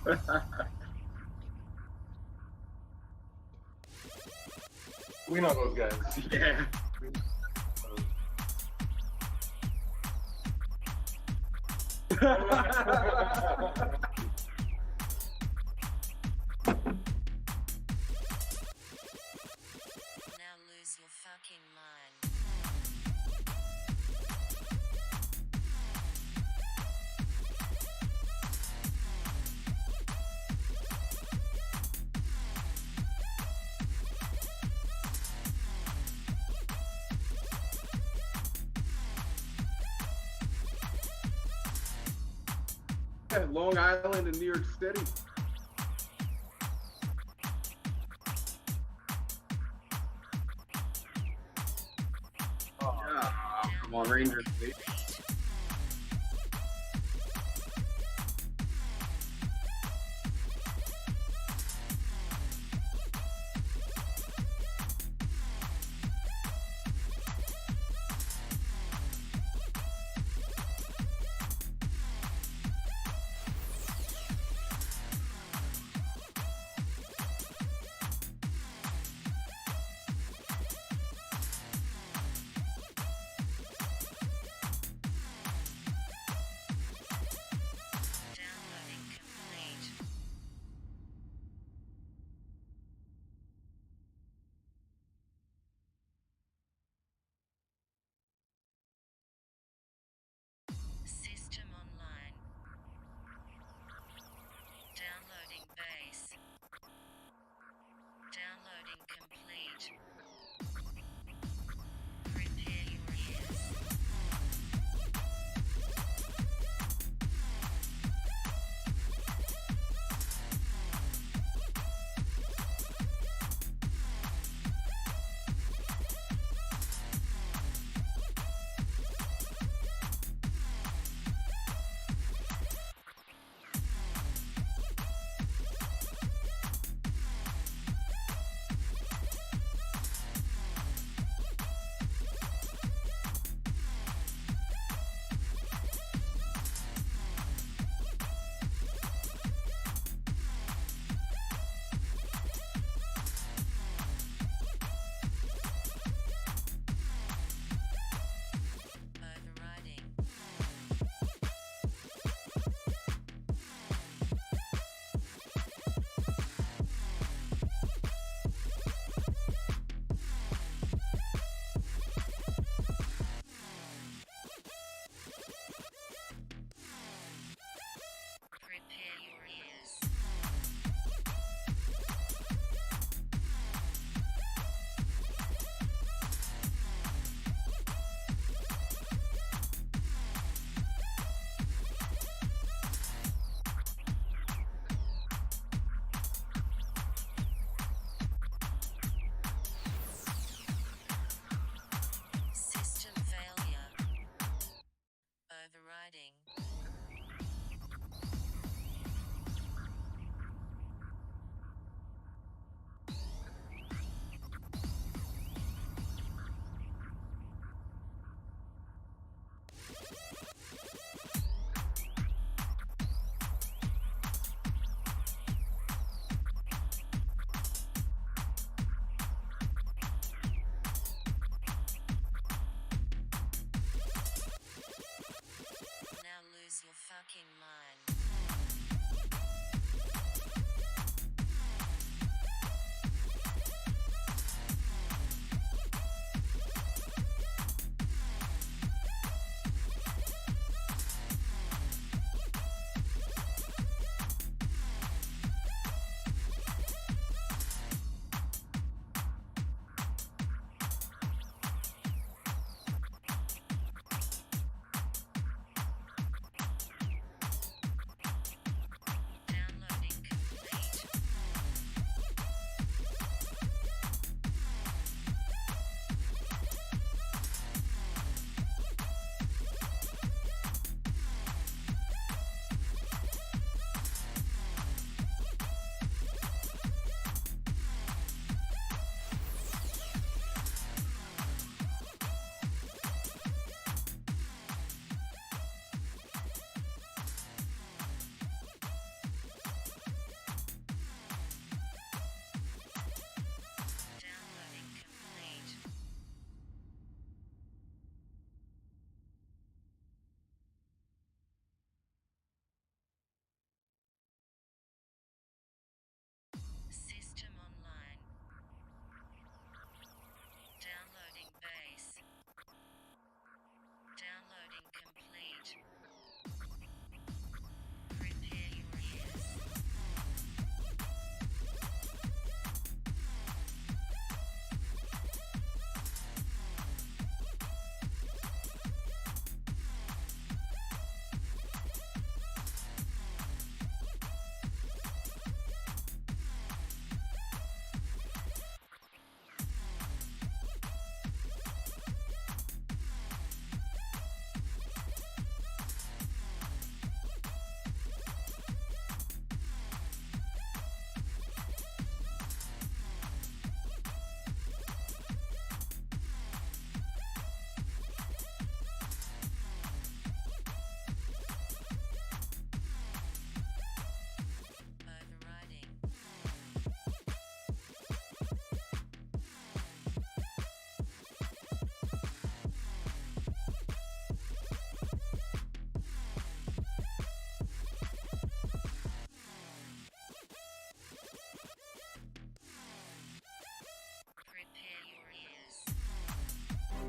We know those guys. Yeah. Now lose your fucking mind. Long Island and New York City. Yeah. Come on, Rangers, baby.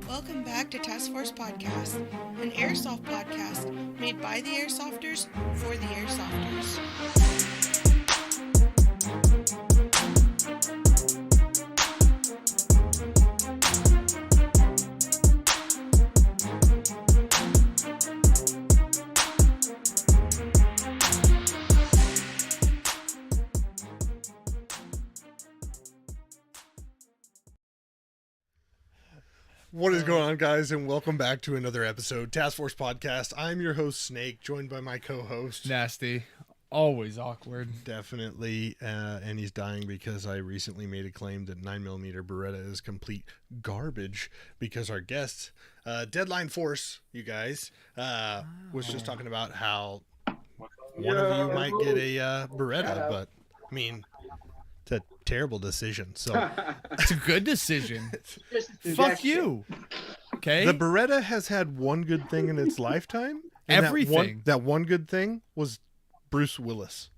Welcome back to Task Force Podcast, an airsoft podcast made by the airsofters for the airsofters. What is going on, guys, and welcome back to another episode, Task Force Podcast. I'm your host, Snake, joined by my co-host. Nasty. Always awkward. Definitely, and he's dying because I recently made a claim that 9mm Beretta is complete garbage because our guest, Deadline Force, you guys, was just talking about how one of you might get a Beretta, but, I mean, it's a terrible decision, so... It's a good decision. Fuck you. Okay? The Beretta has had one good thing in its lifetime. And Everything. That one good thing was Bruce Willis.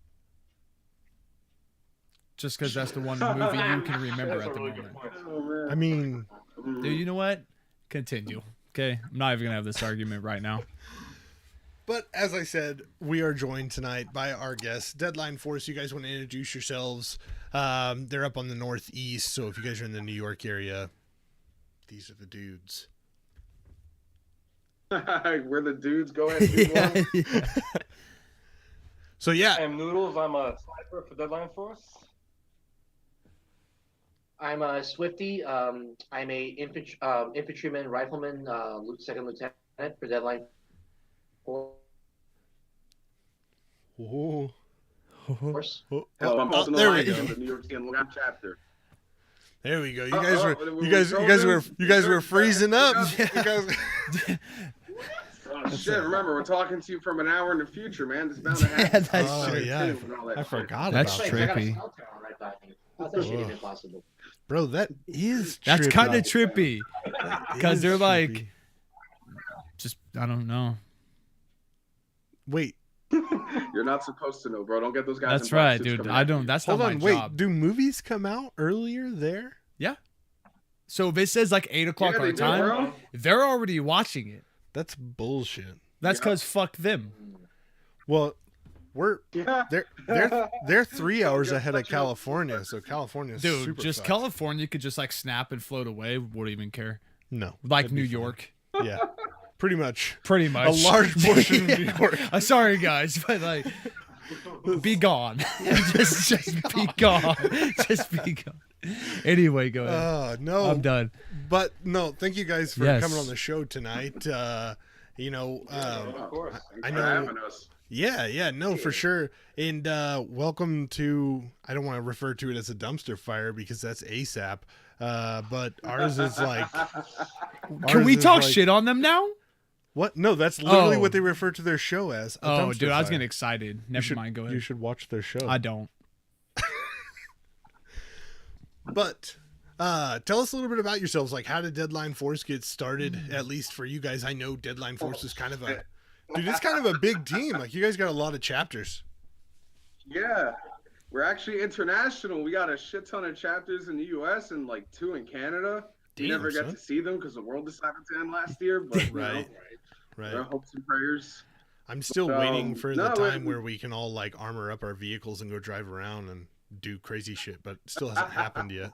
Just because that's the one movie you can remember at the moment. I mean... Dude, you know what? Continue. Okay? I'm not even going to have this argument right now. But as I said, we are joined tonight by our guests, Deadline Force. You guys want to introduce yourselves? They're up on the Northeast, so if you guys are in the New York area, these are the dudes. We're the dudes. Go ahead. Do one. So yeah, I'm Noodles. I'm a sniper for Deadline Force. I'm a Swifty. I'm a infantryman, rifleman, second lieutenant for Deadline Whoa. Force. I'm also there we in go. the New York City chapter. There we go. You guys were freezing up. You guys... Oh, shit, remember, we're talking to you from an hour in the future, man. It's bound to happen. That's Oh, true. yeah, I forgot about That's that. true. I got a trippy. cell tower right by me. How's that shit even possible? Bro, that is That's trippy. kind of trippy. That Because is they're like, trippy. just, I don't know. Wait, You're not supposed to know, bro. Don't get those guys. That's in black right, suits dude. coming I at don't, you. that's hold not on. my Wait, job. do movies come out earlier there? So if it says like 8 o'clock Yeah, our they do, time, bro. they're already watching it. That's bullshit. That's Yeah. because fuck them. Well, Yeah. they're 3 hours Get ahead of such a- California, so California's Dude, super just fucked. California could just like snap and float away. Wouldn't even care. No, Like that'd be New fine. York. Yeah, pretty much. Pretty much. A large portion of New York. Sorry, guys, but like, be gone. just be gone. Just be gone. Anyway, go ahead. No, I'm done. But no, thank you guys for Yes. coming on the show tonight. You know, Of course. Thanks I for know- having us. yeah, no, for sure. And welcome to, I don't want to refer to it as a dumpster fire because that's ASAP. But ours is like, Can we is talk like- shit on them now? what? No, that's literally Oh. what they refer to their show as. A Oh, dumpster dude, I was fire. getting excited. You Never should- mind. Go ahead. You should watch their show. I don't. But tell us a little bit about yourselves. Like, how did Deadline Force get started? At least for you guys, I know Deadline Force is kind of a, dude, it's kind of a big team. Like, you guys got a lot of chapters. Yeah. We're actually international. We got a shit ton of chapters in the U.S. and like 2 in Canada. We Damn, never get son. to see them because the world decided to end last year. But Right. Our hopes and prayers. I'm still waiting for the no, time it- where we can all like armor up our vehicles and go drive around and do crazy shit, but it still hasn't happened yet.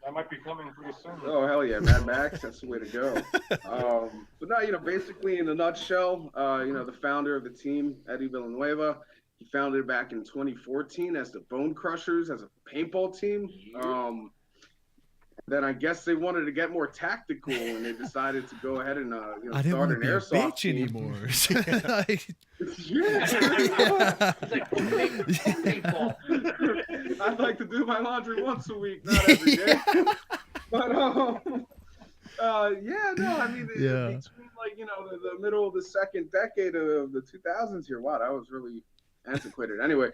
That might be coming pretty soon. Oh hell yeah, Mad Max, that's the way to go. But no, basically in a nutshell, the founder of the team, Eddie Villanueva, he founded it back in 2014 as the Bone Crushers, as a paintball team. Then I guess they wanted to get more tactical, and they decided to go ahead and I didn't start want to an be a airsoft bitch team. anymore. Like, Yeah. It's like paintball. I'd like to do my laundry once a week, not every day. But Yeah. between the middle of the second decade of the 2000s here, wow, that was really antiquated. Anyway,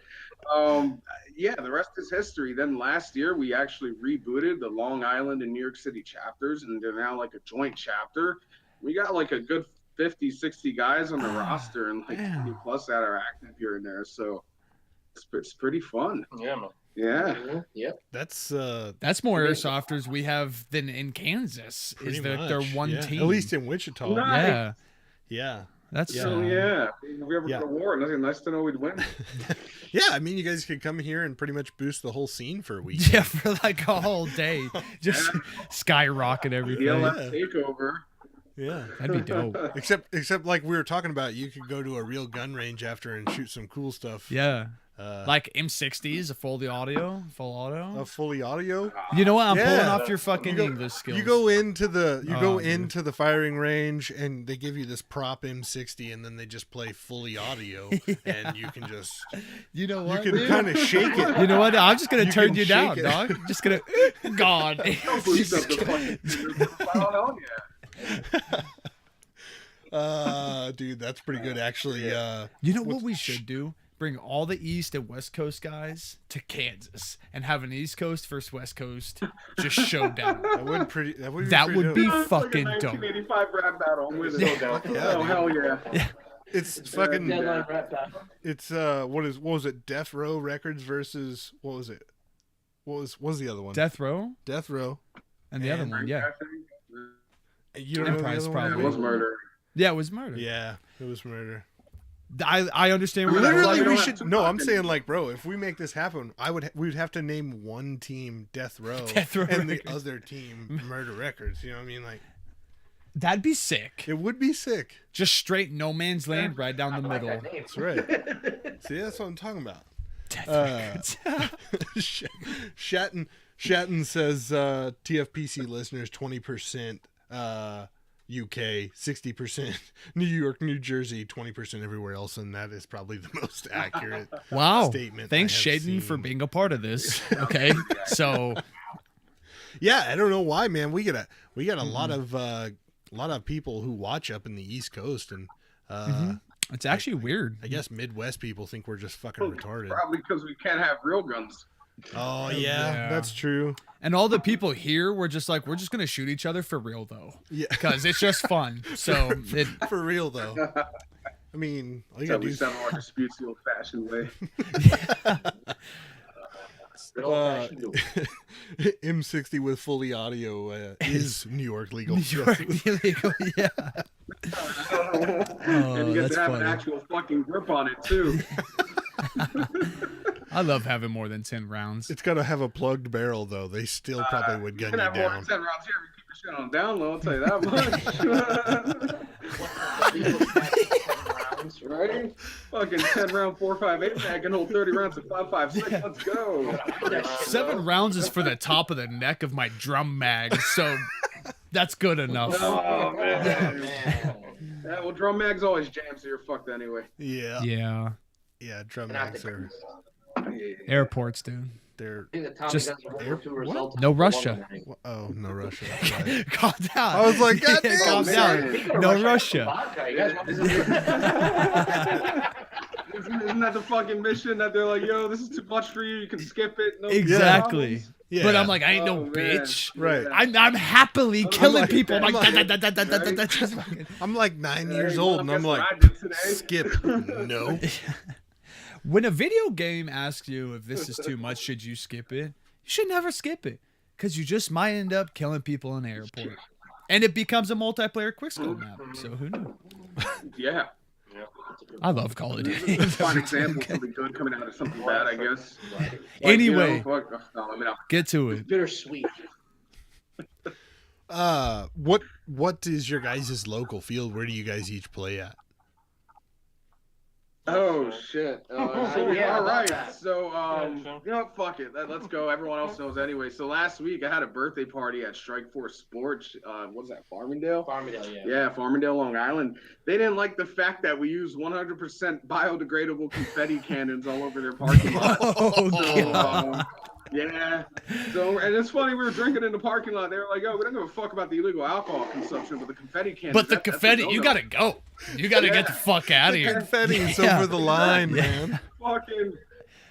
the rest is history. Then last year we actually rebooted the Long Island and New York City chapters, and they're now like a joint chapter. We got like a good 50, 60 guys on the roster, and like 20 plus that are active here and there. So it's pretty fun. Yeah, man. Yeah. Yep. That's more airsofters we have than in Kansas. pretty Is their much, one yeah. team? At least in Wichita. Nice. Yeah, Yeah. that's So yeah, if we ever Yeah. go to war, nothing nice to know we'd win. Yeah, I mean, you guys could come here and pretty much boost the whole scene for a week. yeah, for like a whole day, just skyrocket everything. ELF takeover. Yeah. That'd be dope. Except like we were talking about, you could go to a real gun range after and shoot some cool stuff. Yeah, Uh, like M60s, a full auto. a fully audio. You know what? I'm pulling Yeah. off your fucking English skills. You go into the Oh, dude. into the firing range and they give you this prop M60 and then they just play fully audio and you can just You know what? you can dude? kind of shake it. You know what? I'm just gonna You turn can you shake down, it. dog. I'm just gonna God. Don't boost up the fucking hell yeah. Dude, that's pretty good actually. You know what we should do? Bring all the East and West Coast guys to Kansas and have an East Coast versus West Coast just showdown. That would pretty. That would be. That pretty would dope. be It's like a fucking dope. 1985 rap battle. I'm with So it. down. Yeah, Oh dude. hell yeah. It's fucking. Deadline rap battle. It's what was it? Death Row Records versus what was it? What was the other one? Death Row Death Row. and the other And- one, yeah. You don't know the Emprise, other probably. It one? was murder. Yeah, it was murder. Yeah, it was murder. I understand where That's why Literally, we we don't should. have No, I'm Tupac saying like, bro, if we make this happen, we would have to name one team Death Row, Death Row and Records. the other team Murder Records. You know what I mean? Like, that'd be sick. it would be sick. Just straight no man's land right down the middle. That's right. See, that's what I'm talking about. Death Uh, Records. Shatton says TFPC listeners 20% UK, 60% New York, New Jersey, 20% everywhere else, and that is probably the most accurate Wow. statement. Thanks, I have Shaden, for seen. being a part of this. Okay. So Yeah, I don't know why, man. We get a Mm-hmm. lot of people who watch up in the East Coast, and it's actually weird. I guess Midwest people think we're just fucking retarded. Probably because we can't have real guns. Oh yeah, Yeah. that's true. And all the people here were just like, we're just gonna shoot each other for real though, Yeah, because it's just fun. So it, for real though. I mean, all you So gotta we do is settle our disputes the old-fashioned way. Good old-fashioned duel. M60 with fully audio is New York legal. New York illegal, yeah. And you get that's to have an funny. actual fucking grip on it too. I love having more than 10 rounds. It's got to have a plugged barrel though. They still probably would You gun can you have more down. than 10 rounds here. We keep your shit on down low. I'll tell you that much. Right? Fucking 10 round 4.58 mag can hold 30 rounds at 5.56. Let's go. 7 rounds is for the top of the neck of my drum mag, so that's good enough. Oh man. Man. Yeah, well, drum mag's always jammed, so you're fucked anyway. Yeah, Yeah. drum And I mags think- are Airports, dude. they're. I think the Tommy Just- guns are working to result in No one Russia. night. Oh no, Russia. Right. Calm down. I was like, God damn, Calm man. down. No Russia. Vodka, you guys want this? Isn't that the fucking mission that they're like, yo, this is too much for you. You can skip it. No Exactly. problems? Yeah. But I'm like, I ain't no Oh, man. bitch. Right. I'm happily killing like- people. I'm like, I'm like- da, da, da, da, da, da, da, just fucking- I'm like 9 years Hey, old, Mom, and I'm guess what like, I did today? skip. No. When a video game asks you if this is too much, should you skip it? You should never skip it, because you just might end up killing people in an airport, and it becomes a multiplayer quickscope map. So who knew? Yeah. I love Call of Duty. Fine example of something good coming out of something bad, I guess. Like, Anyway. you know, fuck, no, I mean, Get to it. Bittersweet. What is your guys' local field? Where do you guys each play at? oh shit. Yeah, all right. about that. So, sure. you know what? Fuck it. Let's go. Everyone else knows anyway. So last week I had a birthday party at Strike Force Sports. What was that? Farmingdale. Farmingdale, yeah. Yeah, Farmingdale, Long Island. They didn't like the fact that we used 100% biodegradable confetti cannons all over their parking lot. Oh, So, God. yeah. So, and it's funny, we were drinking in the parking lot. They were like, "Oh, we don't give a fuck about the illegal alcohol consumption, but the confetti cannons." But the that's a confetti, you no-no." gotta go. You gotta get the fuck out of The here. confetti's Yeah. over the line, man. Fucking,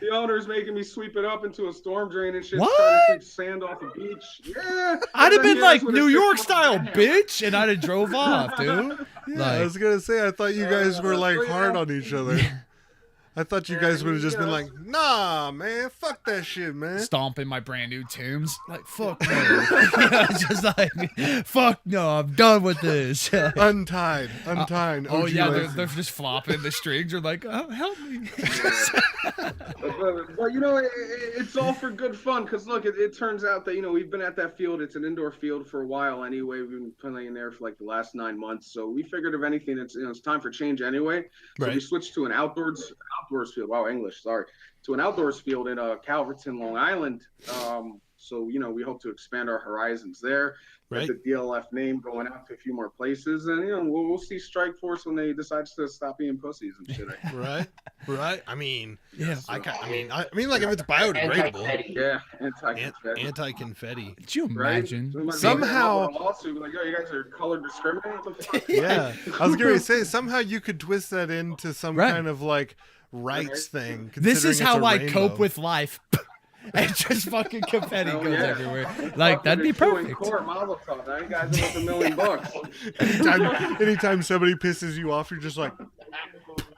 the owner's making me sweep it up into a storm drain and shit. What? Trying to sweep sand off the beach. Yeah. I'd have been Yeah, like that's what New it York said. style, bitch, and I'd have drove off, dude. Yeah, Like- I was gonna say, I thought you guys were like hard on each other. I thought you Yeah, guys would have you just been know. like, nah, man, fuck that shit, man. Stomping my brand new Timbs. Like, fuck no. Just like, fuck no, I'm done with this. Untied. Oh OG yeah, license. they're just flopping. The strings are like, oh, help me. But you know, it's all for good fun. Because look, it turns out that, you know, we've been at that field. It's an indoor field for a while anyway. We've been playing there for like the last 9 months. So we figured if anything, it's time for change anyway. So we Right. switched to an outdoors field. Wow, English, sorry. To an outdoors field in Calverton, Long Island. So, you know, we hope to expand our horizons there. Right. With the DLF name going out to a few more places. And, you know, we'll see Strike Force when they decide to stop being pussies and shit. Right. I mean, Yeah. I mean, like if it's biodegradable, Anti-petty. Yeah, anti-confetti. anti-confetti. Could you Right? imagine? So it might be Somehow- a lawsuit, like, yo, you guys are color discriminating. What the fuck? Yeah, I was going to say somehow you could twist that into some Right. kind of like rights thing. This is considering how it's a I cope rainbow. with life. And just fucking confetti Hell goes yeah. everywhere. Fuck Like, that'd with be a shoe in perfect. court, Mazel tov. Now you guys are worth $1 million. anytime somebody pisses you off, you're just like,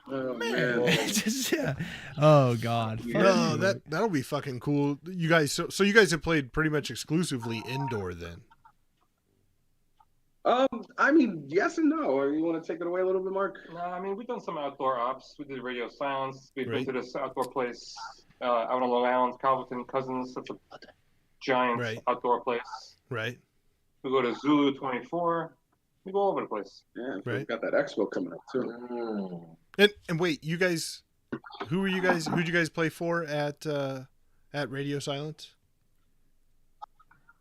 Oh, man. Just, yeah. Oh god. Yeah. no, that'll be fucking cool. You guys, so you guys have played pretty much exclusively indoor then. I mean, yes and no. You want to take it away a little bit, Mark? No, I mean, we've done some outdoor ops. We did radio silence. We've Right. been to this outdoor place out on Long Island, Calverton Cousins. That's a giant Right. outdoor place. Right. We go to Zulu 24. We go all over the place. Yeah, Right. we've got that expo coming up, too. And wait, you guys, who'd you guys play for at Radio Silence?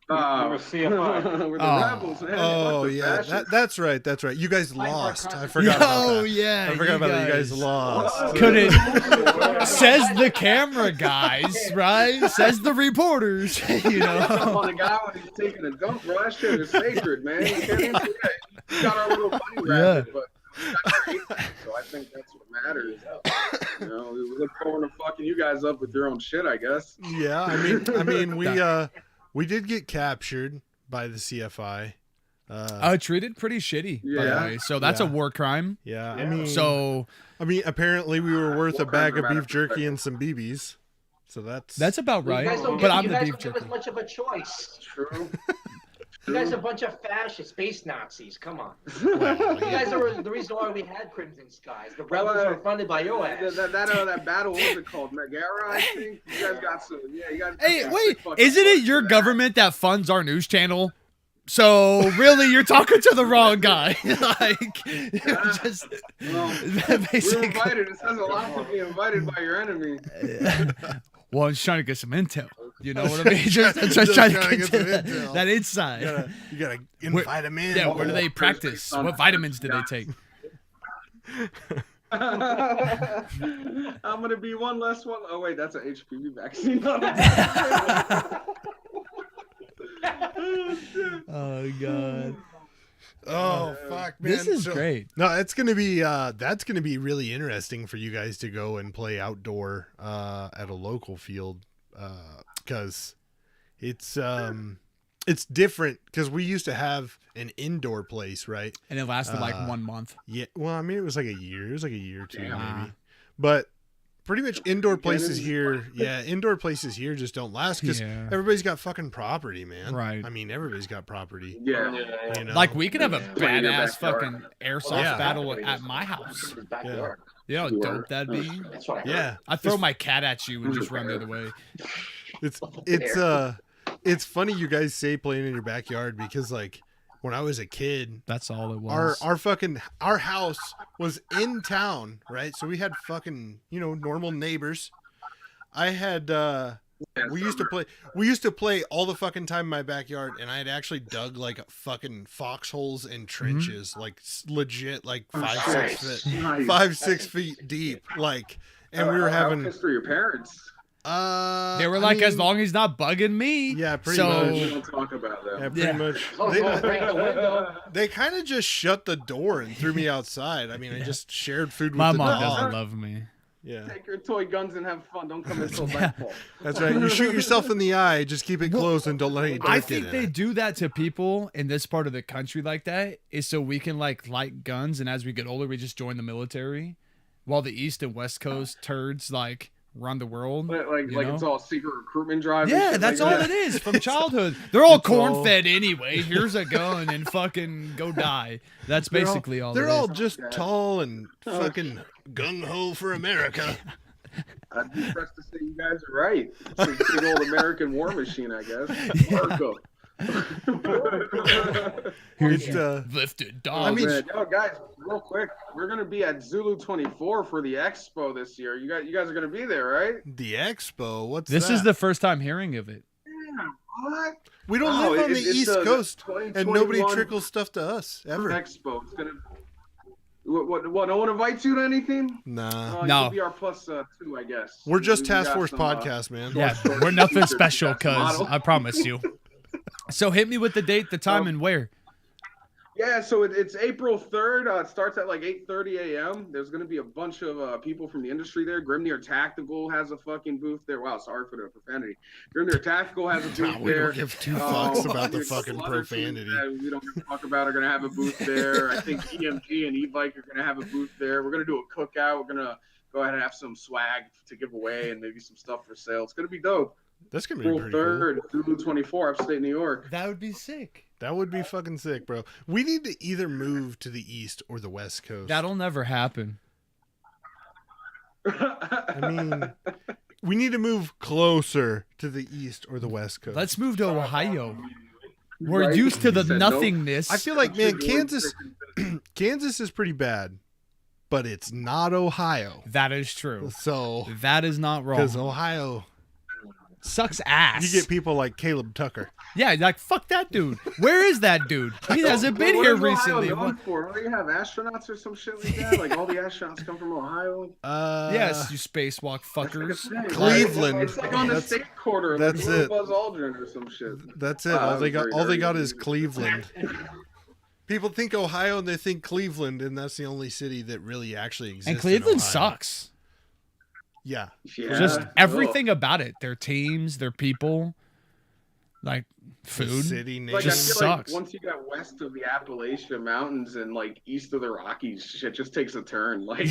We were CFI. We're the Oh. rebels, man. Oh Fuck the yeah, fascists. that's right. You guys Fight for lost. I Constitution. forgot about Oh that. yeah. I forgot about that. You guys lost. Couldn't says the camera guys, right? Says the reporters. You Up know. on the guy when he's taking a dump, bro. That shit is sacred, man. You can't even do that. You got our little bunny rabbit, but we got your apex, so I think that's what matters. You know, we look forward to fucking you guys up with your own shit, I guess. Yeah, I mean, we did get captured by the CFI. Treated pretty shitty, by the Yeah. way. So that's a Yeah. war crime. Yeah, I Yeah. mean, So apparently we were worth a What bag kind of of beef jerky and some BBs. So that's that's about You right. guys don't But give, I'm you the guys beef don't give jerky. us much of a choice. True. You guys are a bunch of fascists, space Nazis. Come on. well, You guys are the reason why we had Crimson Skies. The rebels were funded by your ass. That battle, what was it called? Megara, I think. You guys got some. Yeah, you guys. Hey, got wait, some fucking isn't it points your for that. government that funds our news channel? So really, you're talking to the wrong guy. Like, just Well, we're basically. invited. It says a lot to be invited by your enemy. Well, I'm just trying to get some intel. You know what I mean? Just trying to get some that, intel. that inside. you gotta invite them in. Yeah, where do they practice? What vitamins do they take? I'm gonna be one less one. Oh wait, that's an HPV vaccine. Oh god, Oh fuck, man! this is So- great. No, that's gonna be really interesting for you guys to go and play outdoor at a local field because it's different because we used to have an indoor place, right? And it lasted like 1 month. Yeah, well, I mean, it was like a year. It was like a year or two, Damn. maybe. But pretty much indoor places here, indoor places here just don't last because Yeah. everybody's got fucking property, man. Right. I mean, everybody's got property. Yeah. You know? Like we could have a Play in your badass backyard. fucking airsoft Yeah. battle at my house. Backyard. You know how dope that'd be? That's what I heard. yeah, I'd throw my cat at you and just run the other way. it's funny you guys say playing in your backyard because like when I was a kid, That's all it was. our house was in town, right? So we had fucking, normal neighbors. I had we used to play all the fucking time in my backyard, and I had actually dug like fucking foxholes and trenches, like legit, like 5-6 feet, Nice. 5-6 feet deep, like. And we were How having pissed were your parents? They were like, as long as he's not bugging me. Yeah, pretty so, much. We don't talk about that. Yeah, pretty Yeah. much. Oh, don't break the window. They kind of just shut the door and threw me outside. I mean, I just shared food with My the mom dog. doesn't love me. Yeah, Take your toy guns and have fun. Don't come until Yeah. nightfall. that's right. You shoot yourself in the eye. Just keep it closed and don't let any dirt I get think in they it. do that to people in this part of the country like that is so we can like light guns, and as we get older, we just join the military. while the East and West Coast turds like run the world. Like you know? it's all secret recruitment drive. and Yeah, shit that's like all that. it is from childhood. They're all It's all- corn fed anyway. Here's a gun and fucking go die. That's basically all. They're it all is. just tall and fucking gung ho for America. I'd be impressed to say you guys are right. It's a big old American war machine, I guess. America. Here's It's, lifted Oh, dog. man. Yo, guys, real quick, we're gonna be at Zulu 24 for the expo this year. You guys are gonna be there, right? the expo. What's This that? is the first time hearing of it. Yeah. What? We don't Oh, live on the it's East the Coast, and nobody 2021 trickles stuff to us ever. Expo. It's gonna. What? No one invites you to anything? Nah, You No. can be our plus 2, I guess. we're just We Task got Force some, podcast, man. Yeah, short we're nothing t-shirts, special, that's the cuz model. I promise you. So hit me with the date, the time, and where. Yeah, so it's April 3rd. It starts at like 8:30 a.m. There's going to be a bunch of people from the industry there. Grimnir Tactical has a fucking booth there. Wow, sorry for the profanity. Grimnir Tactical has a booth we there. don't give two fucks about the there's a fucking couple other profanity. teams that we don't give a fuck about are going to have a booth there. I think EMG and E-Bike are going to have a booth there. We're going to do a cookout. We're going to go ahead and have some swag to give away and maybe some stuff for sale. It's going to be dope. That's gonna be April pretty cool. 3rd, Zulu 24, upstate New York. That would be sick. That would be fucking sick, bro. We need to either move to the East or the West Coast. That'll never happen. I mean, we need to move closer to the East or the West Coast. Let's move to Ohio. We're Right? used to the You said no. nothingness. I feel like, man, Kansas is pretty bad, but it's not Ohio. That is true. So, That is not because wrong. Ohio, Sucks ass. you get people like Caleb Tucker. Yeah, like fuck that dude. Where is that dude? He hasn't been What here is Ohio recently. known for? Don't you have astronauts or some shit like that? Like all the astronauts come from Ohio. Yes, you spacewalk fuckers. Cleveland. It's like on the That's- state quarter. that's like it. Buzz Aldrin or some shit. That's it. Wow, All they got, very all they nerdy. got is Cleveland. People think Ohio and they think Cleveland, and that's the only city that really actually exists. And in Cleveland Ohio. sucks. Yeah, Yeah. Just Ugh. everything about it. Their teams, their people, like the food. city name. Like just I feel sucks. like once you get west of the Appalachian Mountains and like east of the Rockies, shit just takes a turn. Like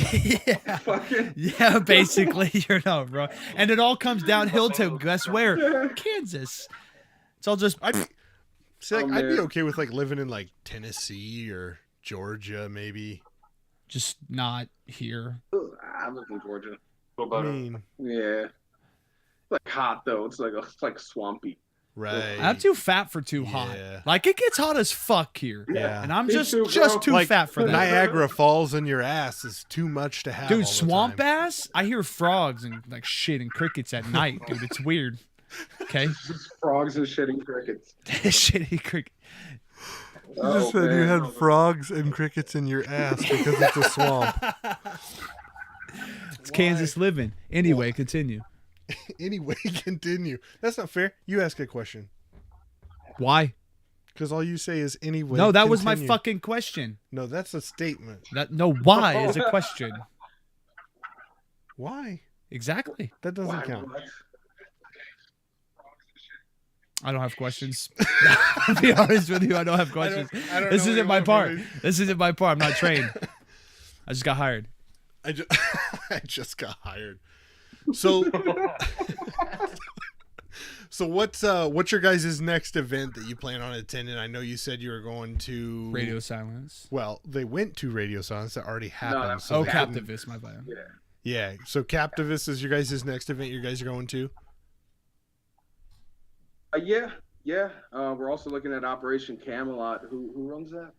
Yeah. fucking Yeah, basically, you're not wrong. And it all comes downhill to guess where? Kansas. It's all just I'd be man. okay with like living in like Tennessee or Georgia, maybe. just not here. I live in Georgia. A little I better. mean, Yeah. It's like hot though. It's like swampy. right? I'm too fat for too Yeah. hot. Like it gets hot as fuck here. Yeah. And I'm Me just too, bro. too like fat for that. Niagara Falls in your ass is too much to have. all Dude, the swamp time. bass? I hear frogs and like shit and crickets at night, dude. It's weird. Okay? Just frogs and shitting crickets. Shitty cricket. You just said you had frogs and crickets in your ass because it's a swamp. It's Kansas living. Anyway, continue. Anyway, continue. That's not fair. You ask a question Why? because all you say is anyway. No, that was my continue. fucking question. No, that's a statement. Why is a question. Why? Exactly. That doesn't Why, count. what? I don't have questions. I'll be honest with you, I don't have questions. I don't This know isn't what my you part. want from me. This isn't my part. I'm not trained. I just got hired. I just, I just got hired. So, so what's your guys' next event that you plan on attending? I know you said you were going to Radio silence. Well, they went to Radio Silence. That already happened. that- so Oh, they didn't- Captivist, my bad. Yeah. Yeah. So Captivist is your guys' next event you guys are going to? Yeah. We're also looking at Operation Camelot. Who runs that?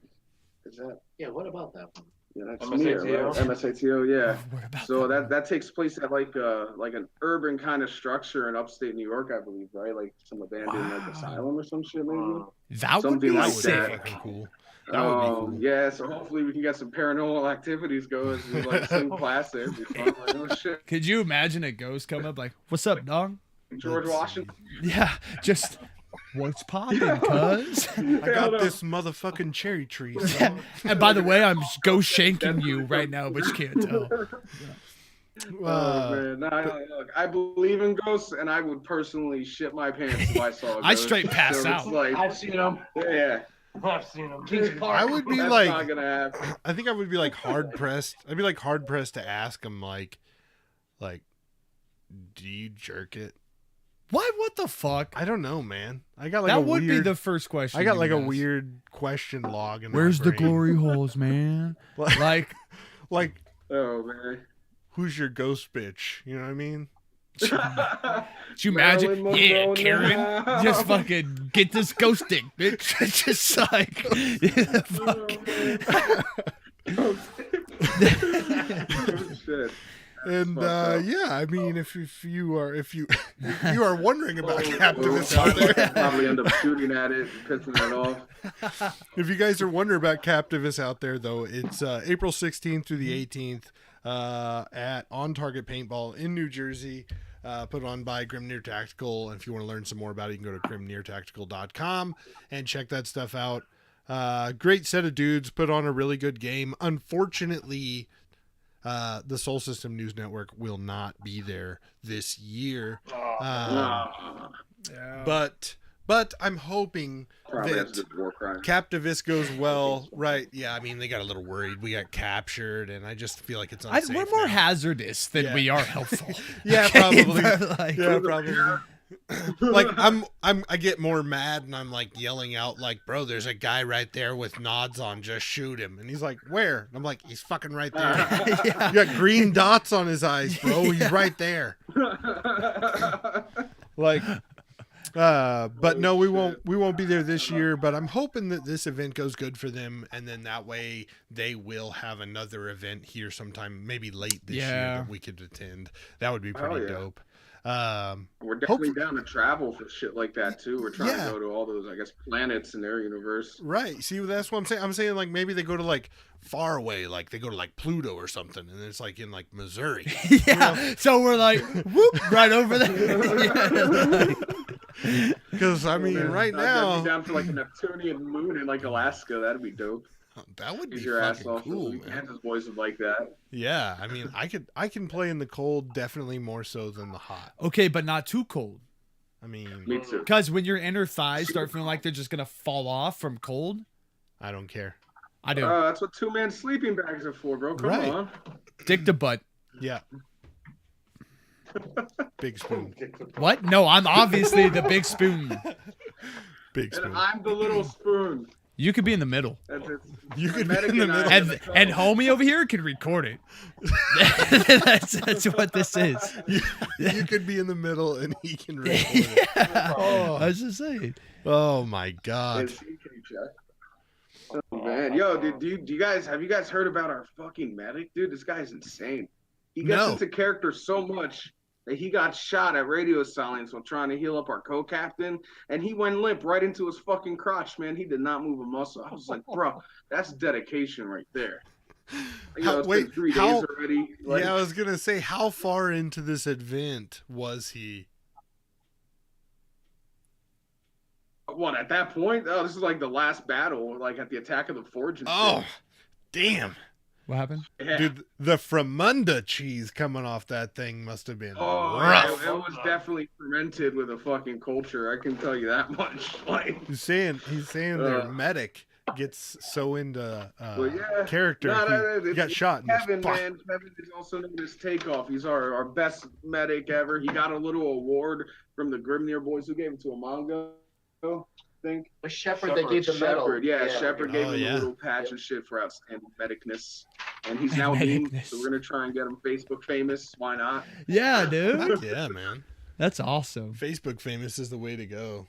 Is that? Yeah, what about that one? Yeah, that's MSATO? me, right? MSATO, yeah. What about So that takes place at like an urban kind of structure in upstate New York, I believe, right? Like some abandoned like Wow. asylum or some shit, maybe. that would something be like sick. that. Fucking cool. That would be cool. Yeah, so hopefully we can get some paranormal activities going. We like sing class there. It'd be fun. Like, oh shit, Could you imagine a ghost come up like, "What's up, dog?" George Let's Washington. Yeah, just what's popping, cuz? I got this motherfucking cherry tree. son. And by the way, I'm ghost shanking you right now, but you can't tell. Oh man, look, I believe in ghosts, and I would personally shit my pants if I saw a ghost. I straight pass So out. It's like, I've seen them. yeah, I've seen them. Kings Park. I would be That's like, not gonna happen. I think I would be like hard pressed. I'd be like hard pressed to ask him like, do you jerk it? Why? What the fuck? I don't know, man. I got like That a would weird, be the first question. I got you like a would ask. weird question log in my Where's the brain. glory holes, man? Like, Like, Oh man. who's your ghost bitch? You know what I mean? could you imagine? Marilyn Yeah, Monroe in the Karen. house. Just fucking get this ghost dick, bitch. Just like, yeah, fuck. Oh shit. And fucked up. yeah, I mean, if you are wondering about Captivist Oh, out there, probably end up shooting at it, pissing it off. if you guys are wondering about Captivist out there, though, it's April 16th through the 18th at On Target Paintball in New Jersey, put on by Grimneer Tactical. And if you want to learn some more about it, you can go to grimneertactical.com and check that stuff out. Great set of dudes, put on a really good game. Unfortunately, the Soul System News Network will not be there this year. But I'm hoping Probably that has to do war crime. Captivist goes well. Right. Yeah, I mean, they got a little worried. We got captured, and I just feel like it's unsafe. We're more now. hazardous than Yeah. we are helpful. Yeah, Okay, probably. but, like, Yeah, probably. Like I get more mad and I'm like yelling out like, bro, there's a guy right there with nods on, just shoot him. And he's like, where? And I'm like, he's fucking right there. yeah. You got green dots on his eyes, bro. He's right there. Like, but no, we won't be there this year, but I'm hoping that this event goes good for them. And then that way they will have another event here sometime, maybe late this year Yeah. that we could attend. That would be pretty yeah. dope. We're definitely down to travel for shit like that too. We're trying Yeah. to go to all those, I guess, planets in their universe. Right. See, that's what I'm saying. I'm saying like maybe they go to like far away, like they go to like Pluto or something, and it's like in like Missouri. Yeah. So we're like, whoop, right over there. Yeah, Because I mean, right I'd now be down for like a Neptunian moon in like Alaska. That'd be dope. that would be Get your ass fucking off. cool, The man. Kansas boys would like that. Yeah, I mean, I can play in the cold definitely more so than the hot. Okay, but not too cold. I mean, Me too. Because when your inner thighs start feeling like they're just gonna fall off from cold, I don't care. I do. That's what 2-man sleeping bags are for, bro. Come Right. on. Dick to butt. Yeah. Big spoon. What? No, I'm obviously the big spoon. Big And spoon. I'm the little spoon. You could be in the middle. That's it. You could be Medic in the and I middle. are And, the and co- homie over here can record it. that's what this is. You could be in the middle and he can record it. Yeah. Oh. I was just saying. Oh my god. Is he, can you check? Oh man, yo, dude, do you guys have you guys heard about our fucking medic, dude? This guy's insane. He gets No. into character so much that he got shot at radio silence while trying to heal up our co-captain, and he went limp right into his fucking crotch, man. He did not move a muscle. I was like, bro, that's dedication right there. You know, it's been 3 days already. Like, Yeah, I was gonna say, how far into this event was he? what at that point? Oh, this is like the last battle, like at the attack of the Forge. And Oh, shit. damn. What happened? Yeah. Dude, the Fremunda cheese coming off that thing must have been Oh, rough. yeah, it was definitely fermented with a fucking culture. I can tell you that much. Like, He's saying their medic gets so into well, yeah. character. He got shot in Kevin, the spot. man. Kevin is also known as Takeoff. He's our best medic ever. He got a little award from the Grimneer boys who gave it to a manga. I think. A shepherd that gave the medal. Shepherd, yeah, Shepherd gave Oh, him yeah. a little patch and shit for outstanding medicness. And he's now a meme, Medicness. so we're gonna try and get him Facebook famous. Why not? Yeah, dude. Heck yeah, man. That's awesome. Facebook famous is the way to go.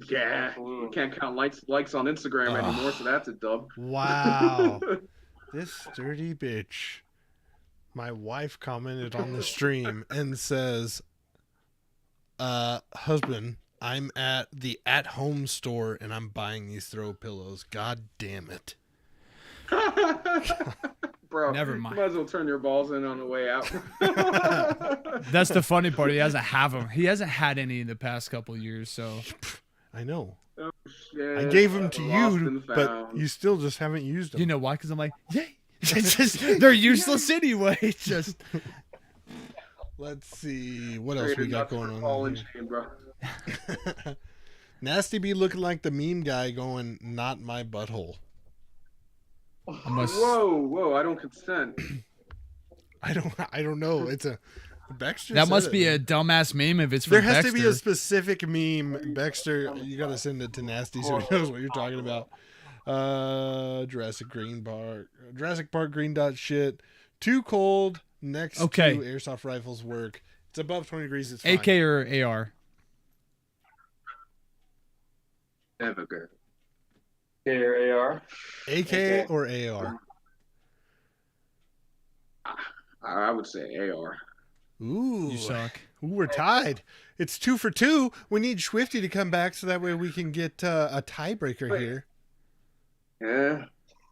Yeah, Absolutely. you can't count likes on Instagram Ugh. anymore, so that's a dub. Wow. This dirty bitch. My wife commented on the stream and says, husband, I'm at the at-home store and I'm buying these throw pillows. God damn it. Bro, Never mind. You might as well turn your balls in on the way out. That's the funny part. He doesn't have them. He hasn't had any in the past couple years. So I know. Oh, shit. I gave them to Lost you, and but found. you still just haven't used them. you know why? Because I'm like, yay. It's just, they're useless anyway. It's just Let's see what else we Traded got nuts going for on. ball in and here. chain, bro. Nasty be looking like the meme guy going, "Not my butthole." Whoa! I don't consent. I don't know. It's a Baxter. That said must it, be man. a dumbass meme if it's from There has Dexter. to be a specific meme, Baxter. You gotta send it to Nasty so he knows what you're talking about. Jurassic Park green dot shit. Too cold next to airsoft rifles work. It's above 20 degrees. It's fine. AK or AR? Never good. AK or AR? AK or AR? I would say AR. Ooh, You suck. Ooh, we're tied. It's 2 for 2. We need Swifty to come back so that way we can get a tiebreaker here. Yeah.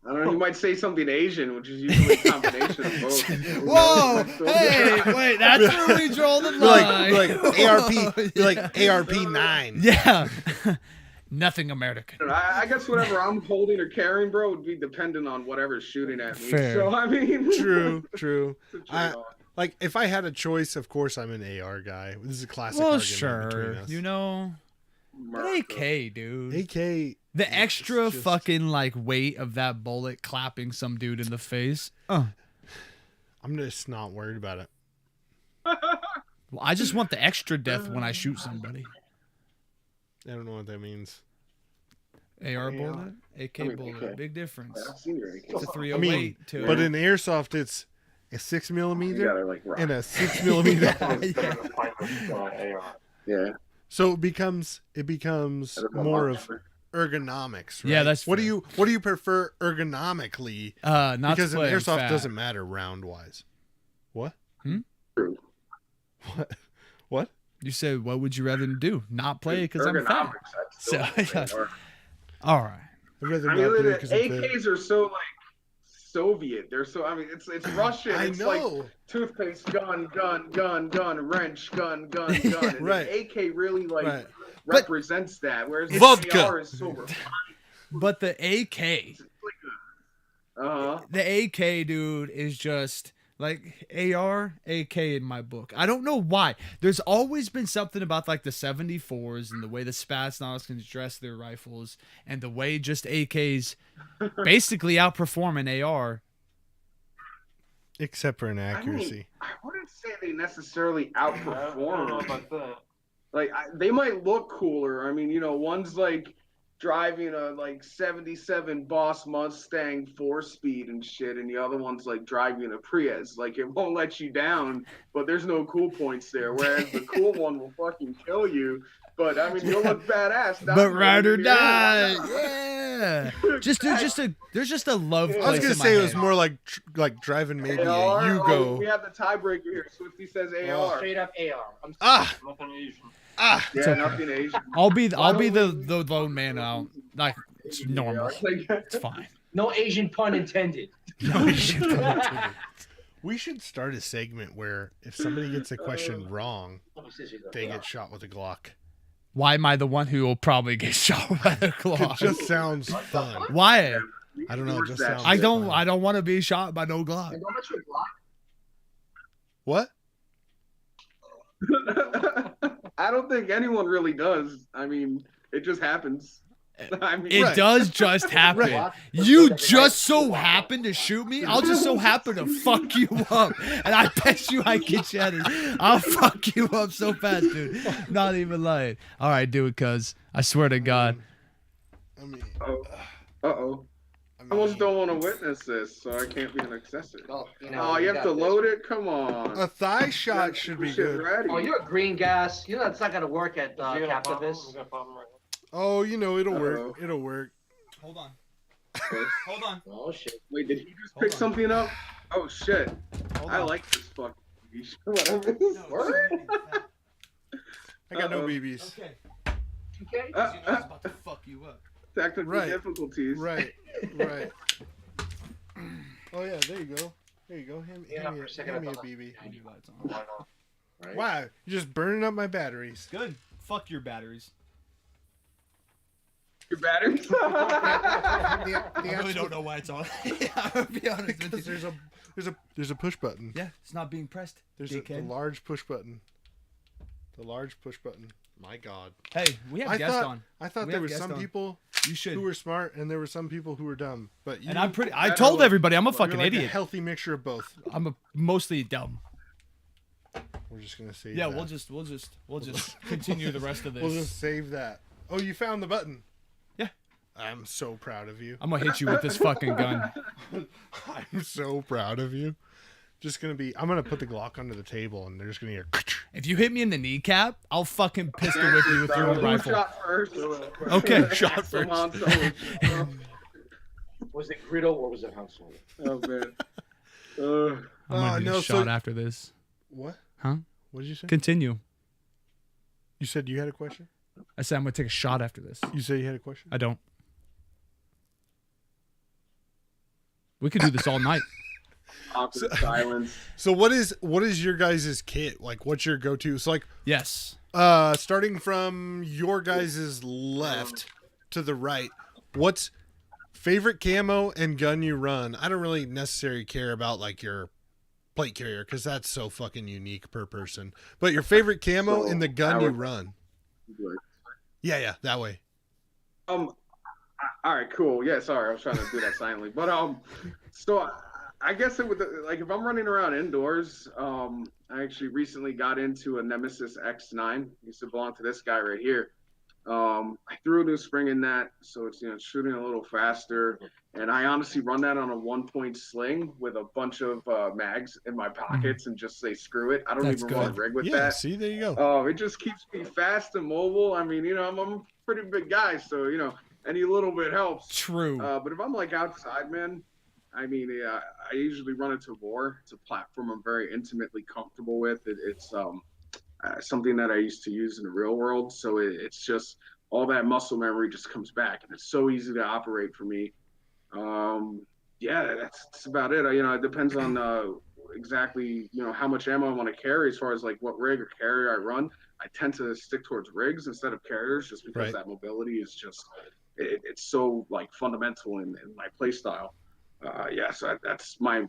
I don't know. You might say something Asian, which is usually a combination of both. Whoa! Hey, wait, that's where we draw the line. like ARP, like ARP 9. Yeah. Nothing American. I guess whatever I'm holding or carrying, bro, would be dependent on whatever's shooting at me. Fair. So I mean, True. it's a trade-off. Like if I had a choice, of course I'm an AR guy. This is a classic. Well, argument sure. between us. You know, but AK, dude. AK. The extra just- fucking like weight of that bullet clapping some dude in the face. I'm just not worried about it. Well, I just want the extra death when I shoot somebody. I don't know what that means. AR bullet, AK bullet, AK. big difference. I've seen your AK. It's a I 308 mean, too. but in airsoft, it's a 6mm You gotta like rock. and a 6mm. Yeah. So it becomes more of ergonomics. Right? Yeah, that's what fair. do you prefer ergonomically? not Because to in play airsoft fat. doesn't matter round wise. What? True. What? You said, what would you rather do? Not play because I'm fat. Ergonomics, I'd still So- say AR. All right. I'd rather I not mean, play the 'cause I'm fat. AKs are so like Soviet. They're so. I mean, it's Russian. I It's know. like toothpaste, gun, wrench, gun. And Right. the AK really like Right. represents that. Whereas Vodka. the AR is so refined. But the AK, Uh-huh. the AK, dude, is just like AR, AK in my book. I don't know why. There's always been something about like the 74s and the way the Spats can dress their rifles and the way just AKs basically outperform an AR. Except for an I accuracy. mean, I wouldn't say they necessarily I don't know outperform. about that. Like they might look cooler. I mean, one's like driving a like 77 Boss Mustang 4-speed and shit, and the other one's like driving a Prius. Like it won't let you down, but there's no cool points there. Whereas the cool one will fucking kill you. But I mean, you'll look badass. But ride or die, yeah. There's just a love I was place. I was gonna in my say it was head. more like driving maybe AR, a Yugo. we have the tiebreaker here. Swifty says AR. Straight up AR. I'm Ah, Nothing Asian. ah. Yeah, okay. nothing Asian. I'll be Why the don't lone man out. Like it's normal. It's fine. no Asian pun intended. We should start a segment where if somebody gets a question wrong, they get shot with a Glock. Why am I the one who will probably get shot by the It Glock? just sounds fun. Why? I don't know. It just sounds. I don't fun. want to be shot by no Glock. What? I don't think anyone really does. I mean, it just happens. I mean, It Right. does just happen. Right. You just so happen to shoot me. I'll just so happen to fuck you up, and I bet you I get you at it. I'll fuck you up so fast, dude. Not even lying. All right, do it, cuz I swear to God. I mean, Uh-oh. I almost don't want to witness this, so I can't be an accessory. Well, Oh, you have to load it? Come on. a thigh shot should be Shit good. ready. Oh, you're a green gas. You know that's not gonna work at You got a problem? Captivist. You got a problem right Oh, it'll work. Uh-oh. It'll work. Hold on. Hold on. Oh shit. Wait, did he just Hold pick on. something up? Oh, shit. Hold I on. like this fucking TV show. Whatever this is. I got no Uh-oh. BBs. Okay. Okay. You know I was about to fuck you up. Technical Right. difficulties. Right. Oh yeah, there you go. There you go. Hand Yeah, me for a second hand me I a thought- BB. I need lights on. Why not? Right. Wow, you're just burning up my batteries. Good. Fuck your batteries. Your batteries? I really don't know why it's on. I'll be honest with Because you. there's a push button. Yeah, it's not being pressed. There's a dickhead. large push button. The large push button. My God. Hey, we have guests on. I thought We there have was guests some on. people You should. who were smart and there were some people who were dumb. But you, And I'm pretty. I You're told like- everybody I'm a you're fucking like a idiot. healthy mixture of both. I'm mostly dumb. We're just gonna save. Yeah, that. we'll just continue the rest of this. We'll just save that. Oh, you found the button. Yeah. I'm so proud of you. I'm gonna hit you with this fucking gun. I'm so proud of you. I'm gonna put the Glock under the table and they're just gonna hear. If you hit me in the kneecap, I'll fucking pistol whip you with your Who rifle. shot first? Okay, shot Some first. Han Solo. Was it Griddle or was it Han Solo? Oh man. I'm gonna need a shot after this. What? Huh? What did you say? Continue. You said you had a question? I said I'm gonna take a shot after this. You said you had a question? I don't. We could do this all night. Awkward silence. So what is your guys' kit? Like what's your go-to? So like Yes. starting from your guys' left to the right, what's favorite camo and gun you run? I don't really necessarily care about like your plate carrier because that's so fucking unique per person. But your favorite camo and the gun you run. Yeah, that way. All right, cool. Yeah, sorry, I was trying to do that silently. But so I guess it would like if I'm running around indoors. I actually recently got into a Nemesis X9. Used to belong to this guy right here. I threw a new spring in that, so it's shooting a little faster. And I honestly run that on a 1-point sling with a bunch of mags in my pockets and just say screw it. I don't That's even run a good. rig with Yeah, that. see, there you go. It just keeps me fast and mobile. I mean, I'm a pretty big guy, so any little bit helps. True. But if I'm like outside, man, I mean, I usually run it to war. It's a platform I'm very intimately comfortable with. It's something that I used to use in the real world, so it's just all that muscle memory just comes back, and it's so easy to operate for me. Yeah, that's about it. It depends on exactly how much ammo I want to carry as far as like what rig or carrier I run. I tend to stick towards rigs instead of carriers just because Right. that mobility is just it's so like fundamental in my play style. So that's my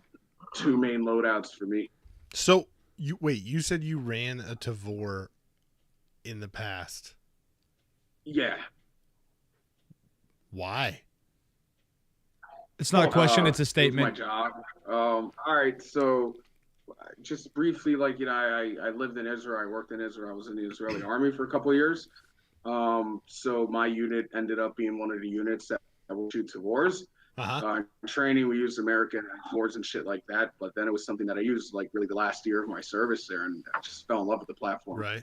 two main loadouts for me. So you said you ran a Tavor in the past. Yeah. Why? It's not a question, it's a It was statement. my job. All right, so just briefly, like I lived in Israel. I worked in Israel. I was in the Israeli army for a couple of years. So my unit ended up being one of the units that would shoot Tavors. In training, we used American boards and shit like that. But then it was something that I used like really the last year of my service there, and I just fell in love with the platform. Right.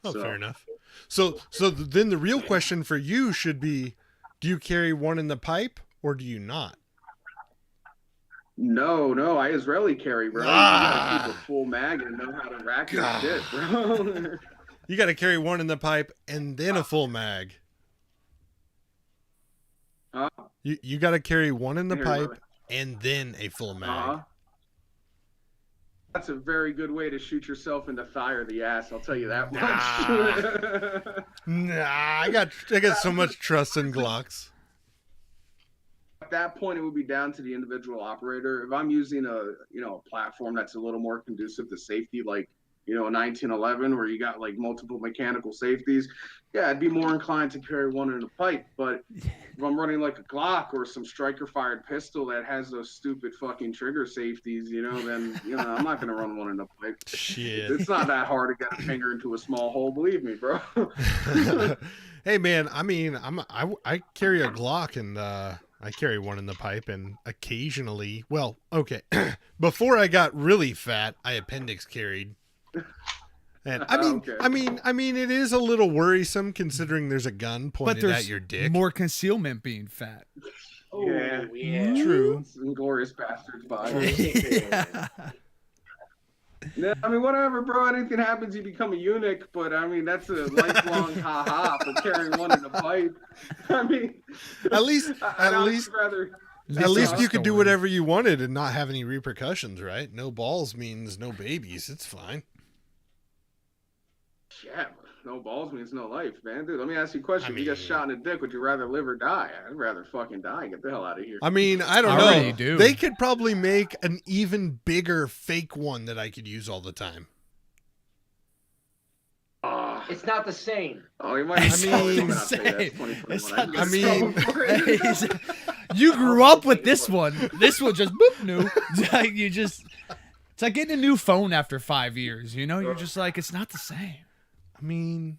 Oh, So- fair enough. So then the real question for you should be, do you carry one in the pipe or do you not? No, I Israeli carry, bro. You gotta keep a full mag and know how to rack your shit, bro. You got to carry one in the pipe and then a full mag. You got to carry one in the Here, pipe brother. and then a full mag. That's a very good way to shoot yourself in the thigh or the ass. I'll tell you that much. Nah, I got so much trust in Glocks. At that point, it would be down to the individual operator. If I'm using a platform that's a little more conducive to safety, like a 1911 where you got like multiple mechanical safeties, yeah, I'd be more inclined to carry one in the pipe. But if I'm running like a Glock or some striker fired pistol that has those stupid fucking trigger safeties, then I'm not gonna run one in the pipe. Shit. It's not that hard to get a finger into a small hole, believe me, bro. Hey man, I mean, I carry a Glock and I carry one in the pipe and occasionally, well, okay, before I got really fat, I appendix carried. And Okay. I mean, it is a little worrisome considering there's a gun But pointed there's at your dick. more concealment being fat. Yeah. Yeah. True. Inglorious bastards by. Yeah. Yeah, I mean, whatever, bro. Anything happens, you become a eunuch. But I mean, that's a lifelong ha-ha for carrying one in the pipe. I mean, At least I'd honestly rather. At least you could do whatever you wanted and not have any repercussions, right? No balls means no babies. It's fine. Yeah, no balls means no life, man. Dude, let me ask you a question. I If you get mean- shot in the dick, would you rather live or die? I'd rather fucking die and get the hell out of here. I mean, I don't I know. already do. They could probably make an even bigger fake one that I could use all the time. It's not the same. Oh, you might. It's I mean, not not say the that's same. 2021. It's not the I mean, same. You grew up with this one. This one just boop new. Like you just. It's like getting a new phone after 5 years. You know, you're just like, it's not the same. I mean,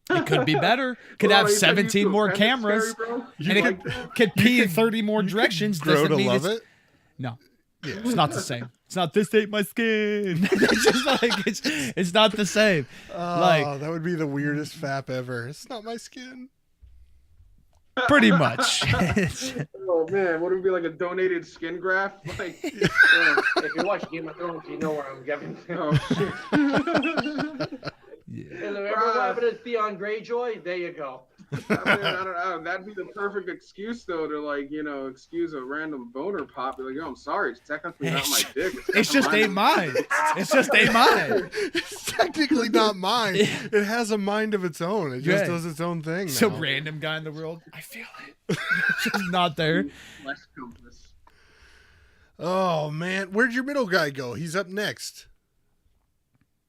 It could be better. Could Bro, have you said you 17 do more appendix cameras, carry, bro? and it like that? could pee in 30 more directions. grow Doesn't to mean love it's- it. No, Yeah. it's not the same. It's not this ain't my skin. It's just like it's not the same. Oh, Like- that would be the weirdest fap ever. It's not my skin. Pretty much. It's- Oh man, would it be like a donated skin graft? Like, If you watch Game of Thrones, you know where I'm getting. oh shit. yeah. Remember what happened to Theon Greyjoy? There you go. I mean, I don't know. That'd be the perfect excuse, though, to like, excuse a random boner pop. Be like, oh, I'm sorry, it's technically not my dick. It's just ain't mine. It's just ain't mine. It's technically not mine. It has a mind of its own. It just Yeah. does its own thing. Some now. random guy in the world. I feel it. It's just not there. Less compass. Oh man, where'd your middle guy go? He's up next.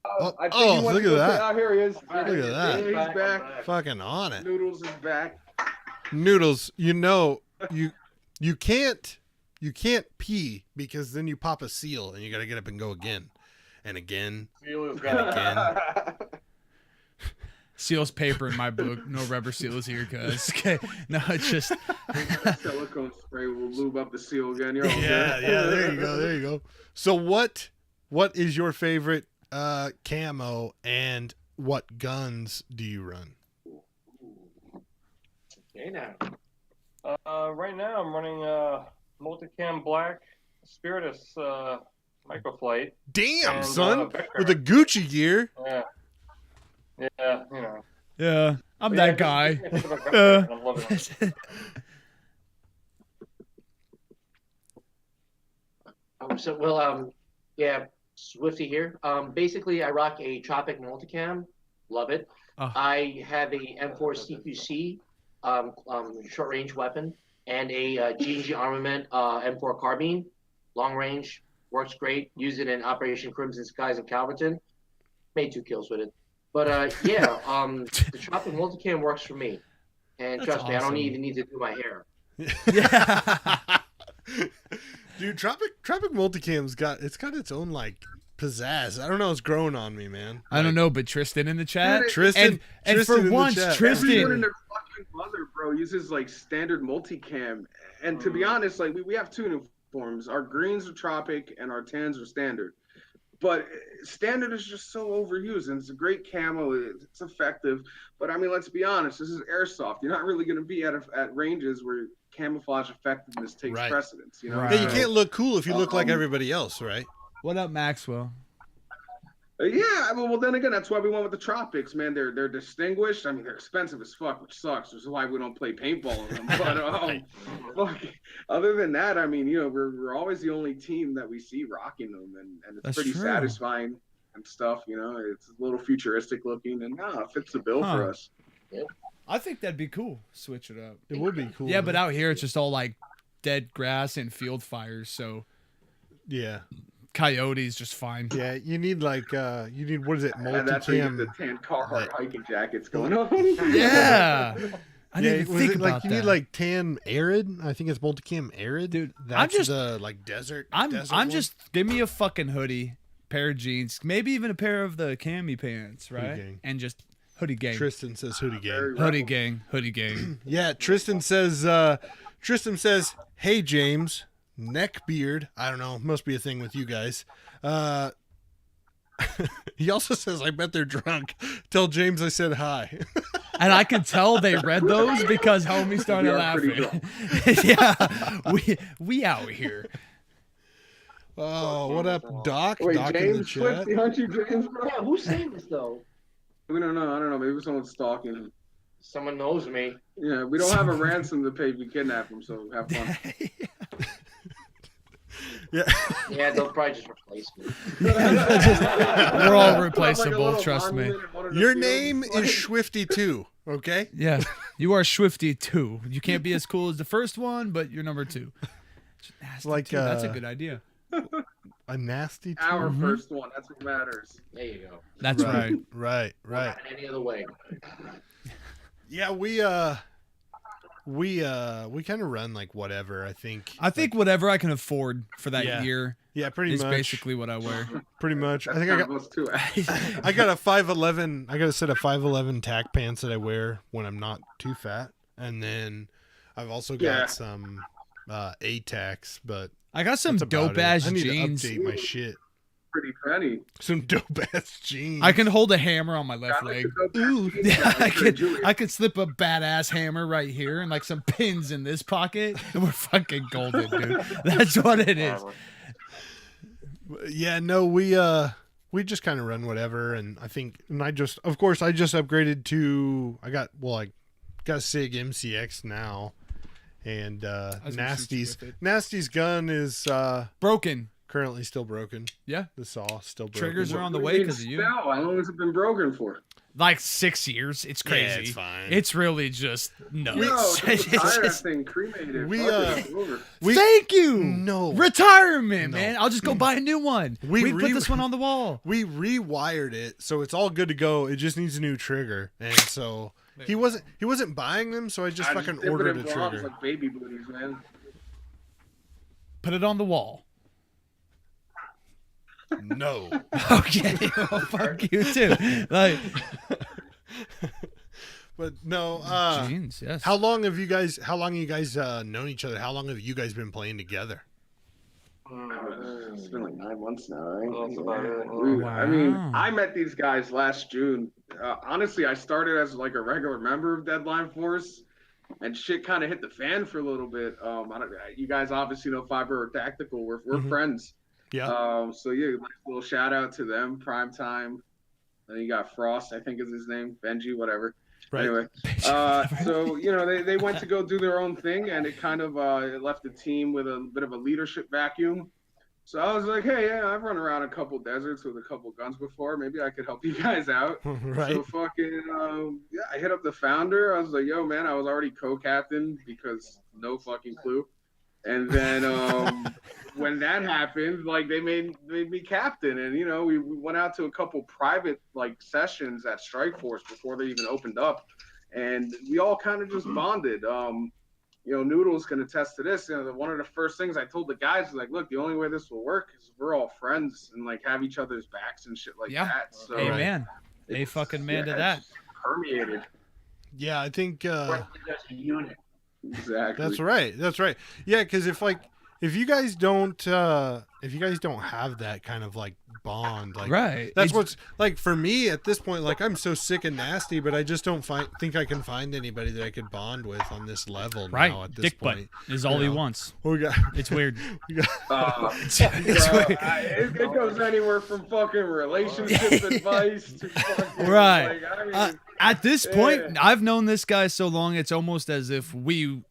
I think oh, he went look to at go that. say- Oh, here he is. Look at that. Yeah, he's back. Fucking on it. Noodles is back. Noodles, you can't pee because then you pop a seal and you gotta get up and go again and again. Again. Seal's paper in my book. No rubber seals here, cuz. Okay. No, it's just Silicone spray will lube up the seal again. You're all Yeah, good. yeah, there you go. So what is your favorite camo and what guns do you run? Okay, now. Right now I'm running multicam black Spiritus microflight. Damn, And, son, Vector. with the Gucci gear. Yeah. Yeah, you know. yeah. I'm But that yeah, guy. just think of a Vector, and I'm loving it. Yeah, Swifty here. Basically, I rock a Tropic multicam. Love it. Oh. I have a M4 CQC short range weapon and a G&G Armament M4 carbine, long range, works great. Use it in Operation Crimson Skies in Calverton. Made 2 kills with it. But the Tropic multicam works for me. And That's trust me, I don't awesome. even need to do my hair. Yeah. Dude, Tropic Multicam's got its own like pizzazz. I don't know, it's growing on me, man. I don't know, but Tristan in the chat. Tristan, And Tristan for in the once, chat. Everyone in Tristan. their fucking mother, bro, uses like standard multicam. And to be honest, like we have 2 uniforms. Our greens are Tropic and our tans are standard. But standard is just so overused, and it's a great camo. It's effective, but I mean, let's be honest. This is airsoft. You're not really going to be at ranges where camouflage effectiveness takes Right. precedence. You know. Right. Yeah, you can't look cool if you look like Um, everybody else, right? What up, Maxwell? Yeah, I mean, well, then again, that's why we went with the Tropics, man. They're distinguished. I mean, they're expensive as fuck, which sucks. Which is why we don't play paintball in them. But fuck, other than that, I mean, we're always the only team that we see rocking them, and it's That's pretty true. satisfying and stuff. It's a little futuristic looking, and it fits the bill for Huh. us. I think that'd be cool. Switch it up. It would be cool. Yeah, but out here it's just all like dead grass and field fires, so yeah, coyotes just fine. yeah, you need like what is it, And that's where you get the multicam? tan Carhartt hiking jackets going on. Yeah. I Yeah, didn't even was think it about like you that. need like tan arid? I think it's multicam arid, Dude, That's just- the like desert. I'm desert I'm one. just give me a fucking hoodie, pair of jeans, maybe even a pair of the cami pants, right? gang. And just hoodie gang. Tristan says hoodie gang. Very Hoodie rebel. gang, hoodie gang. Yeah, Tristan says, "Hey James, neck beard. I don't know, must be a thing with you guys." He also says, "I bet they're drunk. Tell James I said hi." And I could tell they read those because homie started We are pretty laughing. Yeah, we out here. Oh, what up, Doc? Wait, Doc in the James chat. Swifty, aren't you James, bro? Yeah, who's saying this though? We don't know. I don't know. Maybe someone's stalking him. Someone knows me. Yeah, we don't have a ransom to pay if we kidnap him, so have fun. Yeah. Yeah, they'll probably just replace me. We're all Like a replaceable, little trust me. monument in one of the Your fields. name is Swifty too. Okay. Yeah, you are Swifty too. You can't be as cool as the first one, but you're number 2. Nasty Like, too. That's a uh, good idea. A nasty tool. Our first one. That's what matters. There you go. That's right. Right. Not in any other way. Yeah, we kind of run like whatever. I think whatever I can afford for that year. Yeah, pretty is much. basically what I wear. Pretty much. I That's think I kind of got us too. I got a 5'11. I got a set of 5'11 tack pants that I wear when I'm not too fat, and then I've also got some A-tacs, but I got some that's about dope it. ass I need jeans. to update my shit. Pretty penny. Some dope ass jeans. I can hold a hammer on my left I like leg. the dope Ooh, ass jeans. yeah, Julius. I could slip a badass hammer right here and like some pins in this pocket, and we're fucking golden, dude. That's what it is. Yeah, no, we just kind of run whatever, and I just upgraded to I got a SIG MCX now, and Nasty's gun is Broken. currently still broken. Yeah, The saw still broken. triggers are on the What way do you because of mean you. spell? How long has it been broken for? Like 6 years. It's crazy. Yeah, it's fine. It's really just nuts. No, It's just retire that just- thing, cremated. We, Fuck it, it's over. Thank you. No. Retirement, No. man. I'll just go buy a new one. We put this one on the wall. We rewired it, so it's all good to go. It just needs a new trigger, and so he wasn't buying them, so I just fucking dip it ordered in a blobs trigger. like baby booties, man. Put it on the wall. No. Okay. Well, fuck you too. Like But no, jeans, yes. how long have you guys known each other? How long have you guys been playing together? It's been like 9 months now, right? That's about it. I mean, Wow. I met these guys last June. Honestly, I started as like a regular member of Deadline Force, and shit kind of hit the fan for a little bit. You guys obviously know Fiber Tactical. We're friends. Yeah. So yeah, little shout out to them. Prime Time. Then you got Frost, I think is his name. Benji, whatever. Right. Anyway, so they went to go do their own thing, and it kind of it left the team with a bit of a leadership vacuum. So I was like, hey, yeah, I've run around a couple deserts with a couple guns before. Maybe I could help you guys out. Right. So fucking I hit up the founder. I was like, yo, man, I was already co-captain because no fucking clue. And then when that happened, like they made me captain, and we went out to a couple private like sessions at Strikeforce before they even opened up, and we all kind of just bonded. Noodle's can attest to this. One of the first things I told the guys was like, look, the only way this will work is we're all friends and like have each other's backs and shit like that. So Amen. A fucking man to that. it's permeated. Yeah, I think As a unit. Exactly. that's right. Yeah, because if you guys don't have that kind of like bond, like Right. that's what's like for me at this point. Like I'm so sick and nasty, but I just don't think I can find anybody that I could bond with on this level right. now. At this Dick point, butt is all he know. wants. we got It's weird. It's weird. it goes anywhere from fucking relationship advice to fucking Right. Like, I mean, At this point, Yeah. I've known this guy so long, it's almost as if we're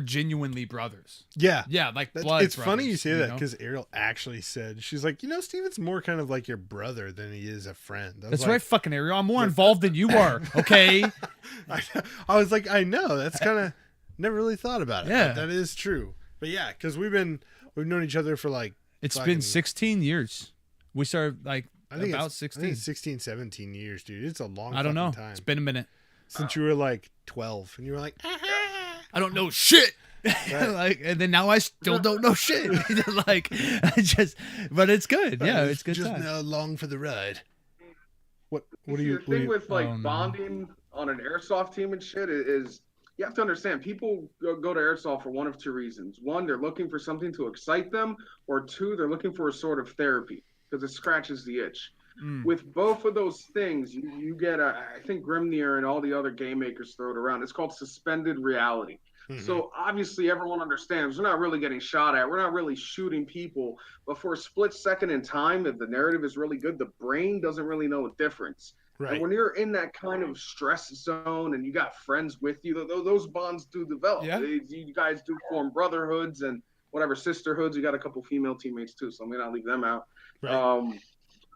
genuinely brothers. yeah. Yeah, like That's, blood it's funny you brothers, say that know? because Ariel actually said, she's like, Steven's more kind of like your brother than he is a friend. I was That's like, right, fucking Ariel. I'm more involved than you are, okay? I was like, I know. That's kind of never really thought about it. Yeah. but that is true. But yeah, because we've known each other for like It's fucking- been 16 years. We started like I think about it's, I 16. think it's 16, 17 years, dude. It's a long I don't know. fucking time. It's been a minute. Since you were like 12 and you were like, I don't know shit. And then now I still don't know shit. But it's good. Yeah, it's good. Just time. along for the ride. What do see, you? the thing with like Oh, no. bonding on an airsoft team and shit is you have to understand people go to airsoft for one of two reasons. One, they're looking for something to excite them, or two, they're looking for a sort of therapy because it scratches the itch. With both of those things, you get I think Grimnir and all the other game makers throw it around. It's called suspended reality. So obviously everyone understands we're not really getting shot at. We're not really shooting people. But for a split second in time, if the narrative is really good, the brain doesn't really know a difference. Right. And when you're in that kind of stress zone and you got friends with you, those bonds do develop. Yeah. You guys do form brotherhoods and whatever sisterhoods. You got a couple female teammates too, so I'm gonna not leave them out. Right.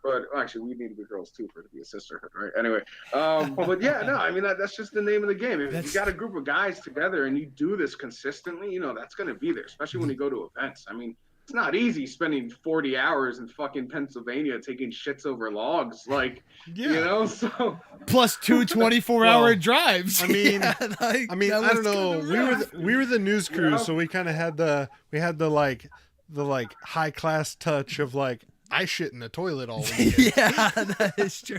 But actually, we need to be girls too for it to be a sisterhood, right? Anyway, but yeah, no, I mean that's just the name of the game. If you got a group of guys together and you do this consistently, that's going to be there, especially when you go to events. I mean, it's not easy spending 40 hours in fucking Pennsylvania taking shits over logs. Like, Yeah. you know, so Plus two 24-hour Well, drives. I mean, Yeah, like, I mean, that I was don't know. kinda rough. We were the news crew, Yeah. so we kind of had the high class touch of like I shit in the toilet all weekend. Yeah, that is true.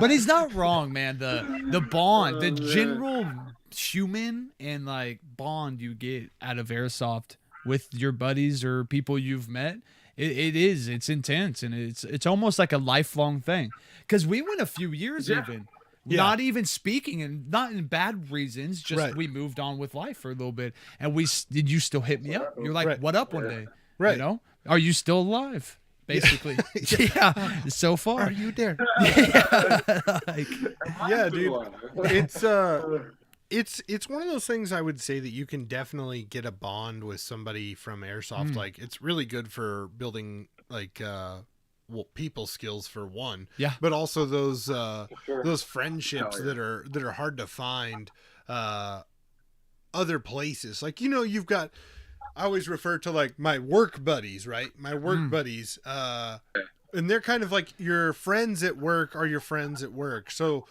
But he's not wrong, man. The bond, the general human and like bond you get out of airsoft with your buddies or people you've met, it's intense, and it's almost like a lifelong thing. Because we went a few years even. Yeah. Not even speaking, and not in bad reasons. Just Right. we moved on with life for a little bit, and did you still hit me up? You're like, Right. what up one day? Right. You know, are you still alive? Basically, yeah. So far, Are you there? yeah, like, Yeah, dude. It's one of those things I would say that you can definitely get a bond with somebody from airsoft. Like it's really good for building like people skills for one. Yeah. But also those Sure. those friendships Hell yeah. that are hard to find other places. Like, you know, you've got, I always refer to like my work buddies, right? My work buddies, and they're kind of like your friends at work are your friends at work. So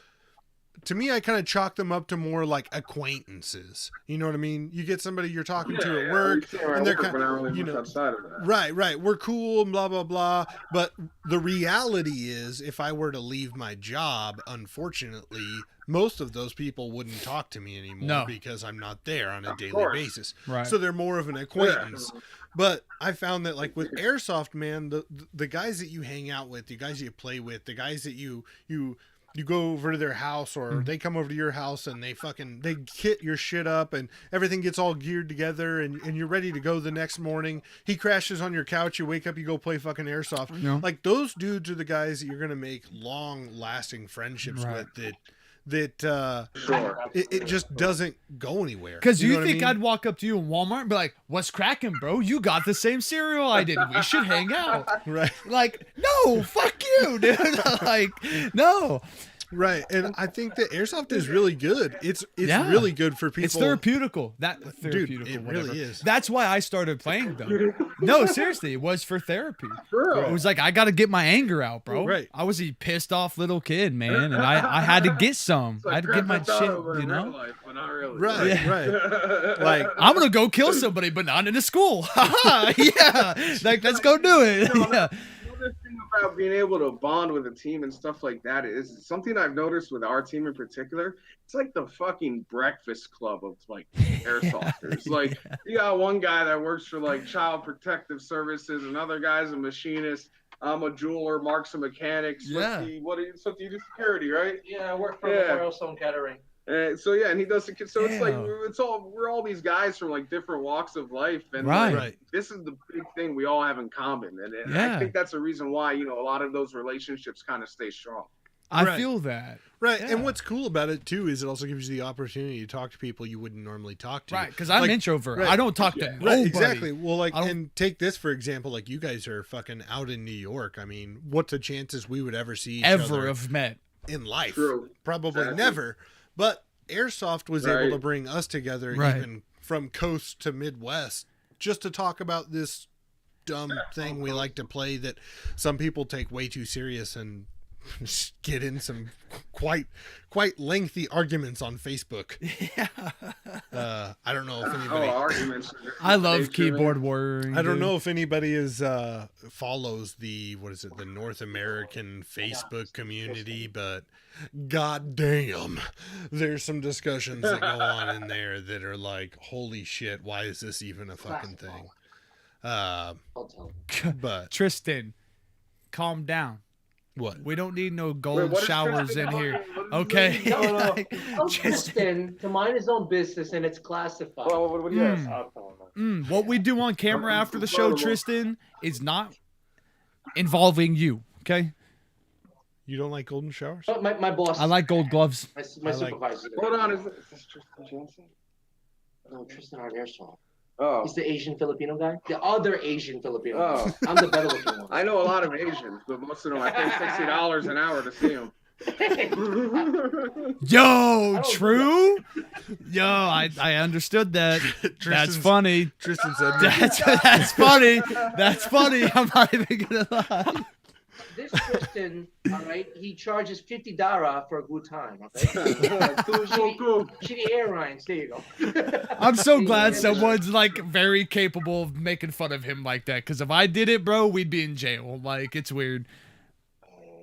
to me, I kind of chalk them up to more like acquaintances. You know what I mean? You get somebody you're talking to at work, and they're kind of, you know, outside of that. right. We're cool, and blah blah blah. But the reality is, if I were to leave my job, unfortunately, most of those people wouldn't talk to me anymore No. because I'm not there on a Of daily course. basis. right. So they're more of an acquaintance. But I found that like with airsoft, man, the guys that you hang out with, the guys you play with, the guys that you go over to their house or they come over to your house and they kit your shit up and everything gets all geared together and you're ready to go the next morning. He crashes on your couch, you wake up, you go play fucking airsoft. Yeah. Like those dudes are the guys that you're going to make long lasting friendships Right. with that Sure. it just doesn't go anywhere. Because you know what I think mean? I'd walk up to you in Walmart and be like, "What's cracking, bro? You got the same cereal I did. We should hang out." Right. Like, no, fuck you, dude. Like, no. Right, and I think that airsoft is really good. It's Yeah. really good for people. It's therapeutical. Therapeutical, it whatever. really is. That's why I started playing them. No, seriously, it was for therapy. True. It was like I got to get my anger out, bro. Right. I was a pissed off little kid, man, and I had to get some. It's I like had to get my Grand Theft shit, Auto in you real know. life, but not really. Right, Yeah. right. Like I'm gonna go kill somebody, but not in a school. Haha, yeah, like let's go do it. Yeah. Another thing about being able to bond with a team and stuff like that is something I've noticed with our team in particular. It's like the fucking breakfast club of like airsofters. Like you got one guy that works for like Child Protective Services, another guy's a machinist. I'm a jeweler, Mark's a mechanic. Yeah. So you do security, right? Yeah, I work for Yeah. Memorial Sloan Kettering. So yeah, and he does the so it's like Damn. we're all these guys from like different walks of life, and Right. like, Right. this is the big thing we all have in common, and Yeah. I think that's a reason why a lot of those relationships kind of stay strong. I Right. feel that. right, Yeah. and what's cool about it too is it also gives you the opportunity to talk to people you wouldn't normally talk to. Right, because I'm Like, introvert. right. I don't talk to Yeah. nobody. Right, exactly. Well, like, I don't- and take this for example. Like, you guys are fucking out in New York. I mean, what's the chances we would ever see each Ever other have met. in life? True. Probably Exactly. never. But airsoft was Right. able to bring us together, Right. even from coast to Midwest, just to talk about this dumb thing we like to play that some people take way too serious and get in some quite lengthy arguments on Facebook. Yeah. I don't know if Oh, anybody. arguments. I love keyboard warrior. I don't know if anybody is follows the the North American Facebook community, but goddamn, there's some discussions that go on in there that are like, holy shit, why is this even a fucking thing? I'll tell you. But Tristan, calm down. what? We don't need no Wait, gold what is showers Tristan in here. talking- what is Okay. he- No, no. Like, Oh, just- Tristan, to mind his own business, and it's classified. Well, what do you ask? Mm. I'll tell him that. what we do on camera after the show, Tristan, is not involving you. Okay. You don't like golden showers? Oh, my boss. I like gold gloves. my I like- supervisor. Hold on, is this Tristan Johnson? No, Tristan Art Airsoft. Oh, He's the Asian Filipino guy. The other Asian Filipino. Oh. Guy. I'm the better looking one. I know a lot of Asians, but most of them I pay $60 an hour to see them. Yo, don't- true. Yo, I understood that. That's Tristan's- funny. Tristan said, That's funny. That's funny. I'm not even gonna lie. This Tristan, all right, he charges $50 for a good time. Okay. Cool. Shitty airlines. There you go. I'm so glad someone's like very capable of making fun of him like that. Because if I did it, bro, we'd be in jail. Like, it's weird.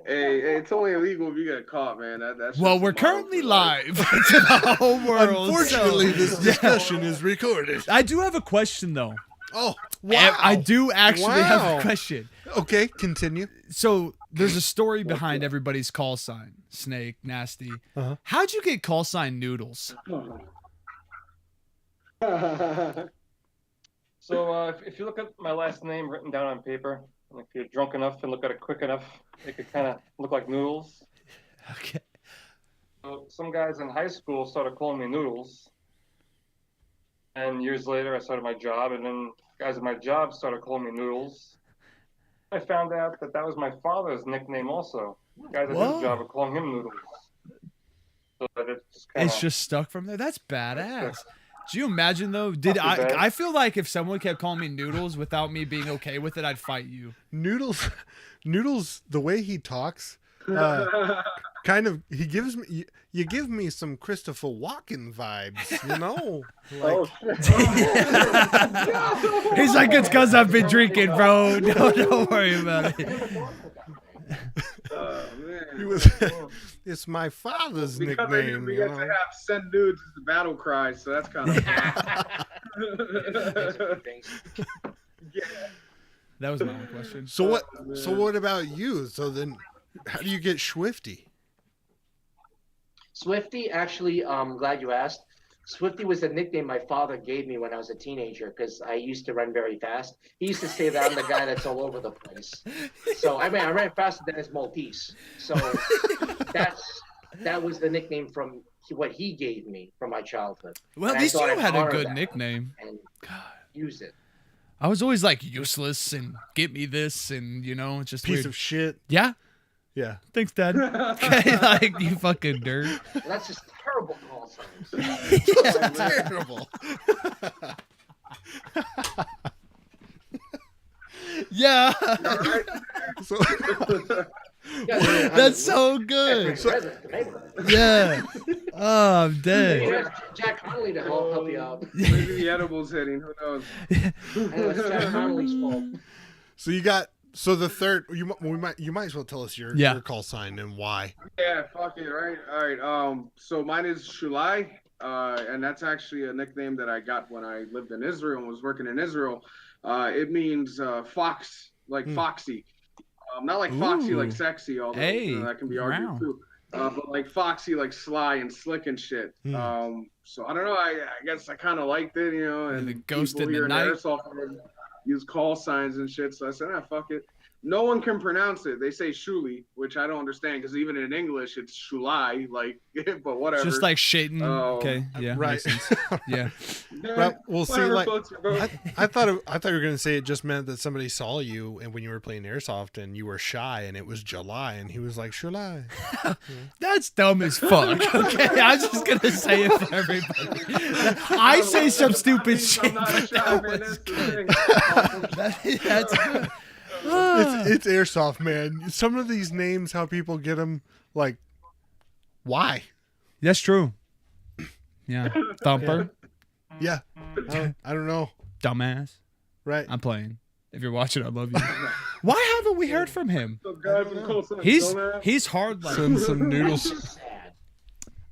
Hey, it's only illegal if you get caught, man. That's Well, just we're the motto currently for life. live to the whole world. unfortunately, so- this discussion is recorded. I do have a question though. Oh, wow. I do actually have Wow. a question. Okay, continue. So there's a story behind everybody's call sign. Snake, Nasty. Uh-huh. How'd you get call sign Noodles? So if you look at my last name written down on paper, and if you're drunk enough and look at it quick enough, it could kind of look like Noodles. Okay. So some guys in high school started calling me Noodles. And years later, I started my job, and then guys at my job started calling me Noodles. I found out that that was my father's nickname also. Guys at Whoa. his job were calling him Noodles. So that It's just stuck from there. That's badass. Do you imagine though? Did Not too bad. I feel like if someone kept calling me Noodles without me being okay with it, I'd fight you. Noodles, the way he talks, kind of, he gives me, you give me some Christopher Walken vibes, you know? Like, He's like, it's because I've been drinking, bro. Don't worry about it. Oh, man. he was, it's my father's Because nickname, we you get to know? have send nudes as the battle cry, so that's kind of yeah. That was my only question. So what about you? So then, how do you get Swifty? Swifty, actually, I'm glad you asked. Swifty was a nickname my father gave me when I was a teenager because I used to run very fast. He used to say that I'm the guy that's all over the place. So I ran faster than his Maltese. So that was the nickname from what he gave me from my childhood. Well, at And I least thought you I'd had a honor good that nickname. and use it. I was always like useless and get me this and it's just Piece weird. of shit. Yeah. Yeah. Thanks, Dad. Okay, like you fucking nerd. Well, that's just terrible call signs. Yeah. Terrible. Yeah. So, That's so good. Yeah. Oh, I'm dead. Jack Connolly to help you out. Maybe the edibles hitting. Who knows? I know it's Jack Connolly's fault. so you got the third. You might as well tell us your call sign and why. Yeah, fuck it, right? All right. So mine is Shulai, and that's actually a nickname that I got when I lived in Israel and was working in Israel. It means fox, like foxy. Not like foxy, like sexy, although that can be argued too. But like foxy, like sly and slick and shit. So I don't know. I guess I kind of liked it, and the ghost people in the here night. Airsoft use call signs and shit. So I said, fuck it. No one can pronounce it. They say Shuli, which I don't understand because even in English it's Shulai, like, but whatever. Just like shitting. Okay. Yeah. Right. Makes sense. Yeah. Well, we'll see. Whatever Like, floats your boat. I thought you were gonna say it just meant that somebody saw you and when you were playing airsoft and you were shy and it was July and he was like July. That's dumb as fuck. Okay, I'm just gonna say it for everybody. I say some stupid shit. I'm not But shy, that man. was That's the good. thing. That's good. It's airsoft, man. Some of these names, how people get them, like, why? That's true. Yeah. Thumper. Yeah, I don't know. Dumbass. Right? I'm playing. If you're watching, I love you. Why haven't we heard from him? So guys with call signs, He's don't have- he's hard like Send some noodles. Sad.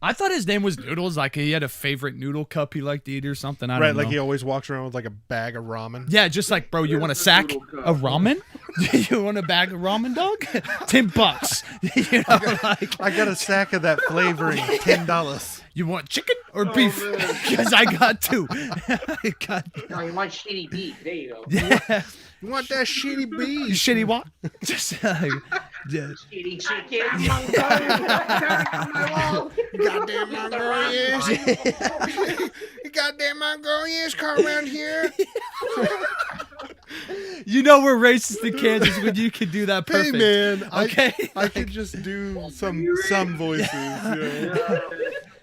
I thought his name was Noodles, like he had a favorite noodle cup he liked to eat or something. I Right, don't know. like he always walks around with like a bag of ramen. Yeah, just like, bro, you want a Here's the sack noodle cup. of ramen? You want a bag of ramen, dog? $10. You know, like, I got a sack of that flavoring, $10. you want chicken or beef? man. Because I got two. I got, No, you want shitty beef. There you go. yeah. You want that shitty You beef? shitty what? Just like, yeah. Shitty chicken. Goddamn Mongolians. Goddamn Mongolians come around here. You know we're racist in Kansas when you can do that Hey perfect. man, Okay. I could just do some voices. Yeah.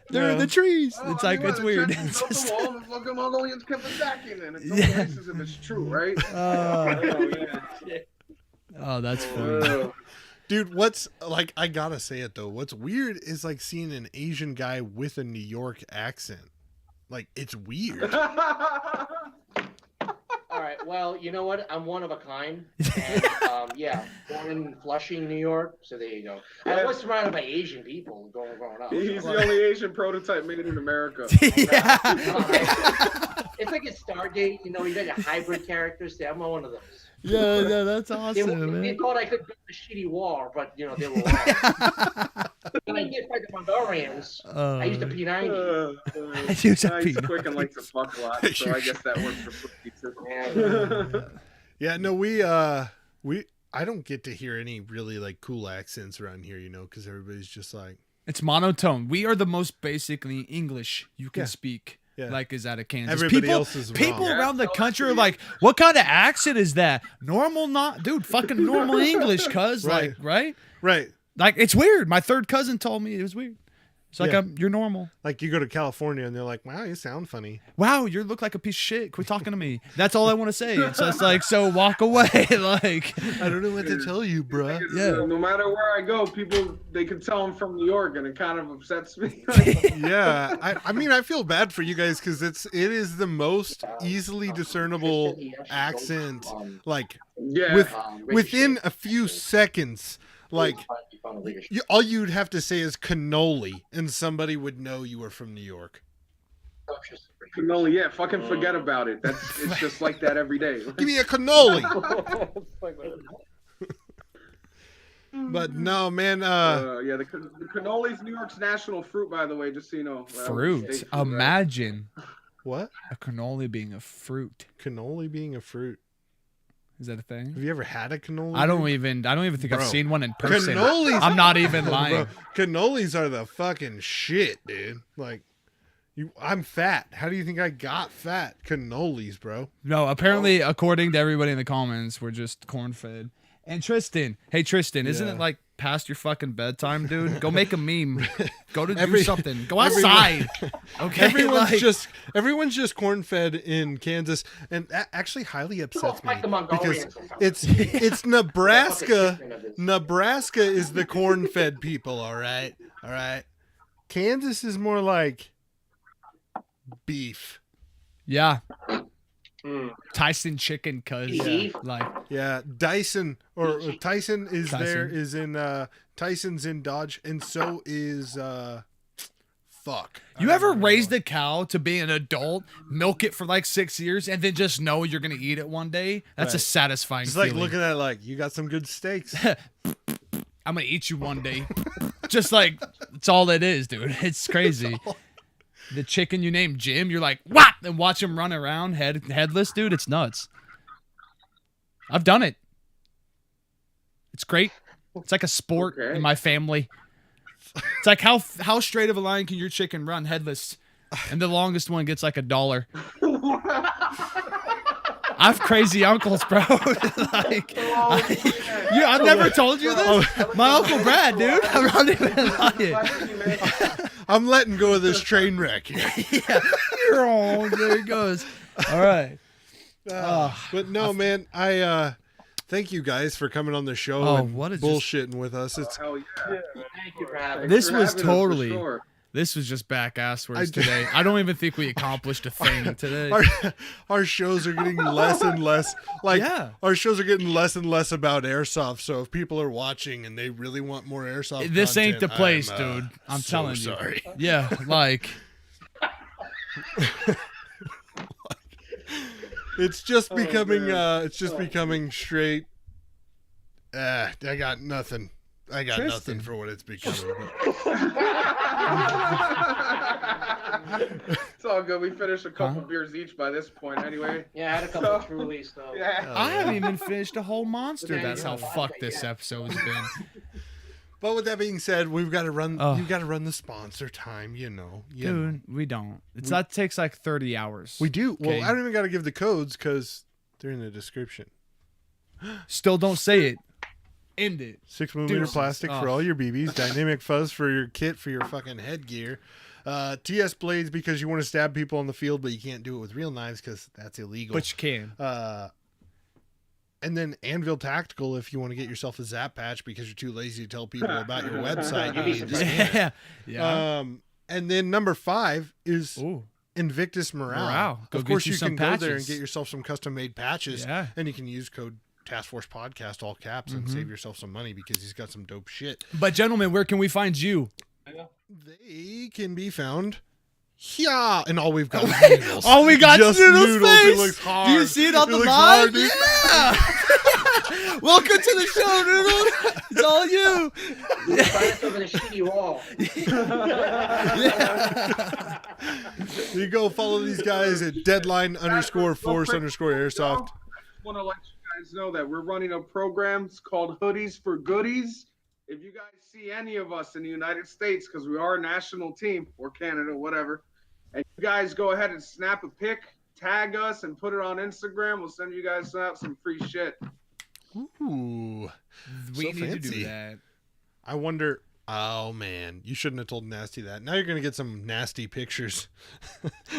They're in Yeah. the trees. Oh, It's I like mean, it's the weird. Czechs It's built just- the wall, and the fucking Mongolians kept attacking, and it's Yeah. yeah. Racism. It's true, right? Oh, that's funny. Uh, Dude, what's like? I gotta say it though. What's weird is like seeing an Asian guy with a New York accent. Like it's weird. All right. Well, you know what? I'm one of a kind. And, yeah, born in Flushing, New York. So there you go. I was surrounded by Asian people growing up. He's so- the only Asian prototype made in America. Yeah. It's like a Stargate. You know, you got your hybrid characters. Yeah, I'm one of those. Yeah, that's They, awesome, they man. thought I could build a shitty war, but you know they were wrong. When I get by the Mongolians, I used a P90. Use a He's P90. quick and likes to fuck a lot, so I guess that works for Flippy too. And, Yeah, no, I don't get to hear any really like cool accents around here, you know, because everybody's just like, It's monotone. We are the most basically English you can Yeah. speak. Yeah. Like is out of Kansas. Everybody else is people wrong. around the Yeah, country are yeah. like, what kind of accent is that? Normal, not dude. Fucking normal English, cuz Right. like, right? right. Like it's weird. My third cousin told me it was weird. It's like Yeah. you're normal. Like you go to California and they're like, wow, you sound funny. Wow, you look like a piece of shit. Quit talking to me. That's all I want to say. It's just like, so walk away. Like, I don't know what to tell you, bruh. Yeah. No matter where I go, people they can tell I'm from New York, and it kind of upsets me. Yeah, I mean, I feel bad for you guys because it is the most easily discernible accent. Like yeah, with within a few seconds, like all you'd have to say is cannoli, and somebody would know you were from New York. cannoli. Yeah, fucking forget about it. It's just like that every day. Give me a cannoli. But no, man. Yeah, the cannoli's New York's national fruit, by the way, just so you know. fruit. State food, right? Imagine What? a cannoli being a fruit. Cannoli being a fruit. Is that a thing? Have you ever had a cannoli? I don't even think Bro. I've seen one in person. Cannolis. I'm not even lying. Bro, cannolis are the fucking shit, dude. Like, I'm fat. How do you think I got fat? Cannolis, bro. No, apparently, according to everybody in the comments, we're just corn fed. And Tristan, hey Tristan, isn't Yeah. it like past your fucking bedtime, dude? Go make a meme. Go to Every- do something. Go everyone- outside. Okay, Everyone's just corn fed in Kansas, and that actually highly upsets me Like the because Mongolians. it's Nebraska. Nebraska is the corn fed people. All right. Kansas is more like beef. yeah. Mm. Tyson chicken, cuz Beef? like Yeah, Tyson is Tyson. there is in Tyson's in Dodge, and so is fuck. you ever raised a cow to be an adult, milk it for like 6 years, and then just know you're gonna eat it one day? That's a Right. satisfying Just like feeling. looking at it like you got some good steaks. I'm gonna eat you one day. Just like it's all it is, dude. It's crazy. The chicken you named Jim, you're like, what? And watch him run around headless, dude. It's nuts. I've done it. It's great. It's like a sport Okay. in my family. It's like how straight of a line can your chicken run headless? And the longest one gets like $1. I have crazy uncles, bro. I've never told you this. My uncle Brad, dude. I'm not even lying. I'm letting go of this train wreck here. Yeah. Oh, there he goes. All right. But no, man, I thank you guys for coming on the show Oh, and what a bullshitting with us. It's Hell yeah. Thank you for having me. This Thanks for was having us, for totally- sure. This was just back ass words I- today. I don't even think we accomplished a thing today. our shows are getting less and less like Yeah. our shows are getting less and less about airsoft. So if people are watching and they really want more airsoft, This ain't the content, place, I'm, dude. I'm so telling you. sorry. Yeah, like It's just becoming man. it's just becoming straight. I got nothing. I got Tristan. nothing for what it's becoming. It's all good. We finished a couple Huh? beers each by this point, anyway. Yeah, I had a couple of Trulies, so. Yeah. I haven't even finished a whole monster. Yeah, That's yeah. how fucked this episode's been. But with that being said, we've got to run. Oh. You got to run the sponsor time. You know. Dude, we don't. That takes like 30 hours. We do. Okay. Well, I don't even got to give the codes because they're in the description. Still don't say it. End it. 6mm Deuces. plastic for Oh. all your BBs. Dynamic fuzz for your kit for your fucking headgear. TS blades because you want to stab people on the field, but you can't do it with real knives because that's illegal. But you can. And then Anvil Tactical if you want to get yourself a Zap patch because you're too lazy to tell people about your website. You need to scan it. Yeah. And then number 5 is Ooh. Invictus Morale. Go Of get course, you you some can go there and patches. get yourself some custom made patches. Yeah. And you can use code Task Force Podcast, all caps, and save yourself some money because he's got some dope shit. But gentlemen, where can we find you? They can be found here. And all we've got is noodles. All we got is Just Noodles' face. It looks hard. Do you see it on It the looks live? hard, dude. Yeah. Welcome to the show, Noodles. It's all you. Fight over the shitty wall. You go follow these guys at deadline_force_airsoft. I want to let you guys know that we're running a program. It's called Hoodies for Goodies. If you guys see any of us in the United States, because we are a national team, or Canada, whatever, and you guys go ahead and snap a pic, tag us, and put it on Instagram, we'll send you guys out some free shit. Ooh. We So need to do fancy. that. I wonder. Oh man, you shouldn't have told Nasty that. Now you're gonna get some nasty pictures.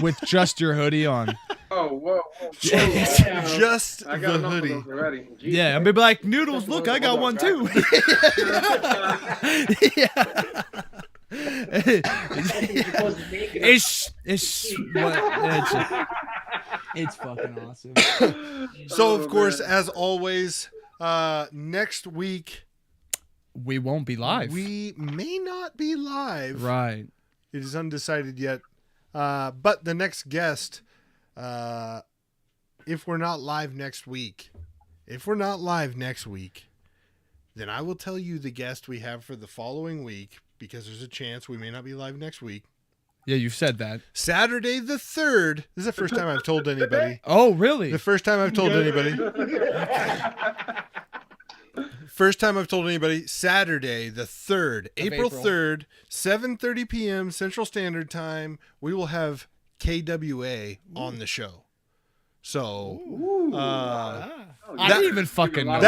With just your hoodie on. Oh, whoa. Just I got the enough hoodie. of those already. Jeez. Yeah, I'm gonna be like, Noodles, look, I got one too. Yeah. It's fucking awesome. So of Oh, course, man. as always, next week We won't be live. we may not be live. Right. It is undecided yet. But the next guest, if we're not live next week, then I will tell you the guest we have for the following week because there's a chance we may not be live next week. Yeah, you've said that. Saturday the 3rd. This is the first time I've told anybody. Oh, really? The first time I've told anybody. First time I've told anybody. Saturday the 3rd, April April. 3rd, 7:30 p.m. Central Standard Time. We will have KWA on the show. So I didn't even fucking know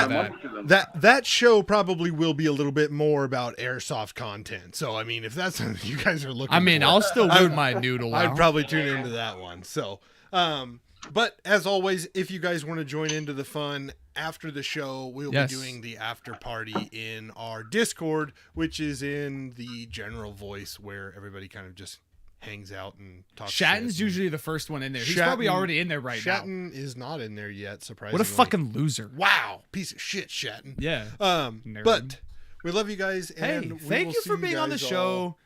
that show probably will be a little bit more about airsoft content. So I mean, if that's something you guys are looking I mean, for, I'll still root my noodle I'd out. probably tune into that one. So, but as always, if you guys want to join into the fun after the show, we'll Yes. be doing the after party in our Discord, which is in the general voice where everybody kind of just hangs out and talks. Shatton's shit. usually the first one in there. He's probably already in there right now. Shatton is not in there yet, surprisingly. What a fucking loser. wow, piece of shit, Shatton. Yeah. Nerd. But we love you guys. Hey, And we thank will you see for being on the guys show. all-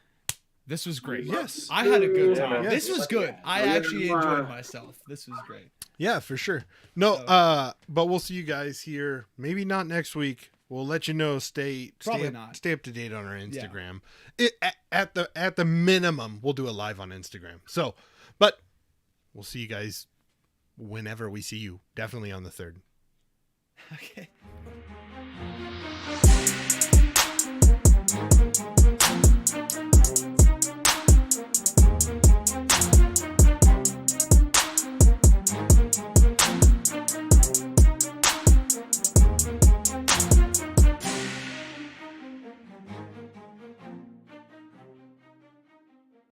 This was great. Yes. I had a good time. Yes. This was good. I actually enjoyed myself. This was great. Yeah, for sure. No, but we'll see you guys here. Maybe not next week. We'll let you know. Stay up to date on our Instagram. At the minimum, we'll do a live on Instagram. So, but we'll see you guys whenever we see you. Definitely on the 3rd. Okay.